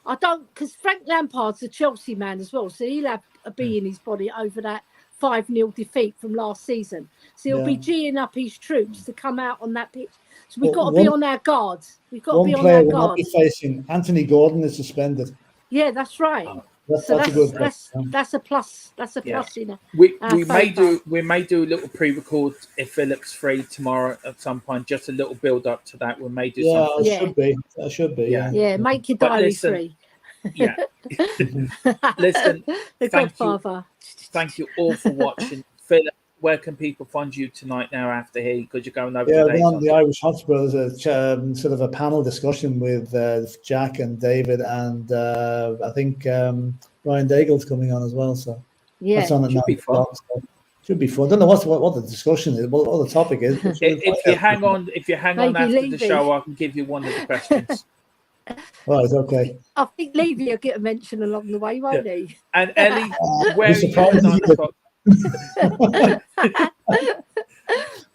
I don't, because Frank Lampard's a Chelsea man as well, so he'll have a bee in his body over that 5-0 defeat from last season. So he'll be geeing up his troops to come out on that pitch. So we've got to be on our guard. We've got to be on our guard. One player will not be facing. Anthony Gordon is suspended. Yeah, that's right. That's a plus. That's a plus. We may do a little pre-record if Philip's free tomorrow at some point. Just a little build up to that. We may do something. That should be. Yeah, make your diary free. Yeah. Listen, The Godfather. Thank you all for watching. Philip, where can people find you tonight now after here? Because you're going over Yeah, today. on the Irish Hotspur, there's a sort of a panel discussion with Jack and David, and I think Ryan Daigle's coming on as well. So that's on at should 9 be fun. o'clock. So should be fun. I don't know what the discussion is, what the topic is. If you hang on Maybe after Levy. the show, I can give you one of the questions. Right, okay. I think Levy will get a mention along the way, won't he? And Ellie, where are you surprised at 9 if you o'clock?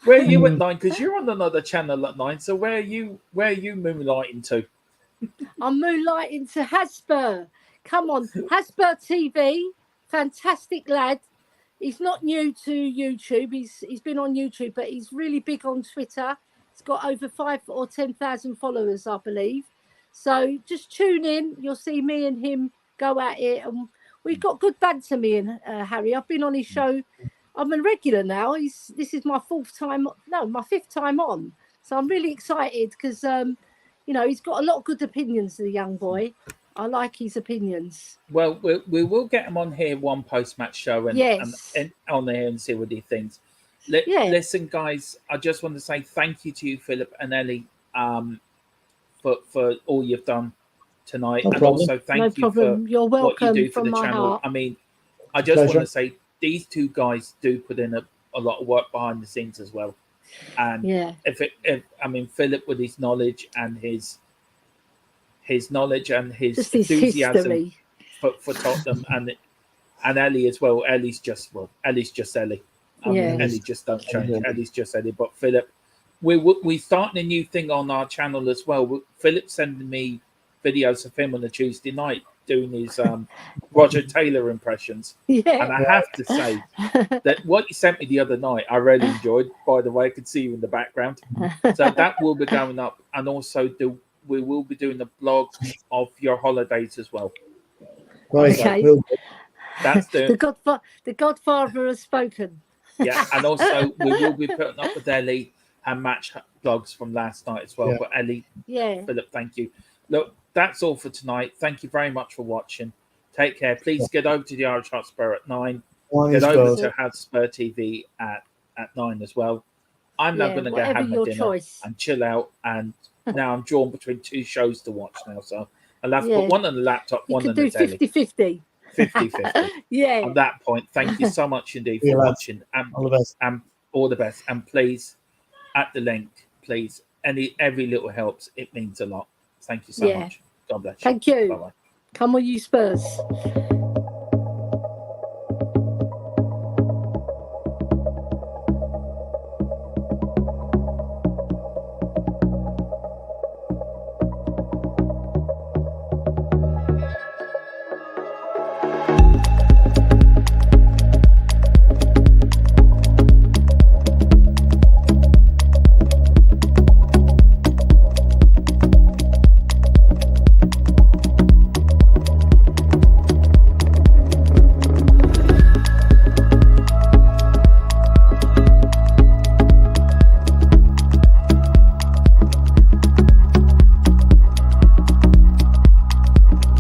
Where are you at 9? Because you're on another channel at 9. So where are you moonlighting to? I'm moonlighting to Hasper. Come on, Hasper TV, fantastic lad. He's not new to YouTube. He's been on YouTube, but he's really big on Twitter. He's got over 5,000 or 10,000 followers, I believe. So just tune in. You'll see me and him go at it, and we've got good banter. Me and Harry. I've been on his show. I'm a regular now. This is my fifth time on. So I'm really excited because he's got a lot of good opinions. The young boy. I like his opinions. Well, we will get him on here one post-match show and on there and see what he thinks. Listen, guys, I just want to say thank you to you, Philip and Ellie, for all you've done tonight, and also thank you for You're welcome what you do for from the my channel. heart. I mean, I just want to say these two guys do put in a lot of work behind the scenes as well. And Philip with his knowledge and his enthusiasm for Tottenham, and Ellie as well. Ellie's just Ellie. Ellie just don't change. Ellie's just Ellie. But Philip, we're starting a new thing on our channel as well. Philip's sending me videos of him on a Tuesday night doing his Roger Taylor impressions. And I have to say that what you sent me the other night, I really enjoyed. By the way, I could see you in the background. So that will be going up, and also we will be doing a blog of your holidays as well. Right. Okay. That's the Godfather has spoken. Yeah, and also we will be putting up with Ellie and match blogs from last night as well. Yeah. But Ellie, Philip, thank you. Look, that's all for tonight. Thank you very much for watching. Take care. Please get over to the Irish Hotspur at 9. Get over to Hotspur TV at 9 as well. I'm now going to go have my dinner and chill out. And now I'm drawn between two shows to watch now. So I'll have to put one on the laptop, one on the telly. 50-50. 50-50. Yeah. On that point, thank you so much indeed for watching. All the best. And all the best. And please, at the link, please, every little helps. It means a lot. Thank you so much. God bless you. Thank you. Bye-bye. Come on, you Spurs.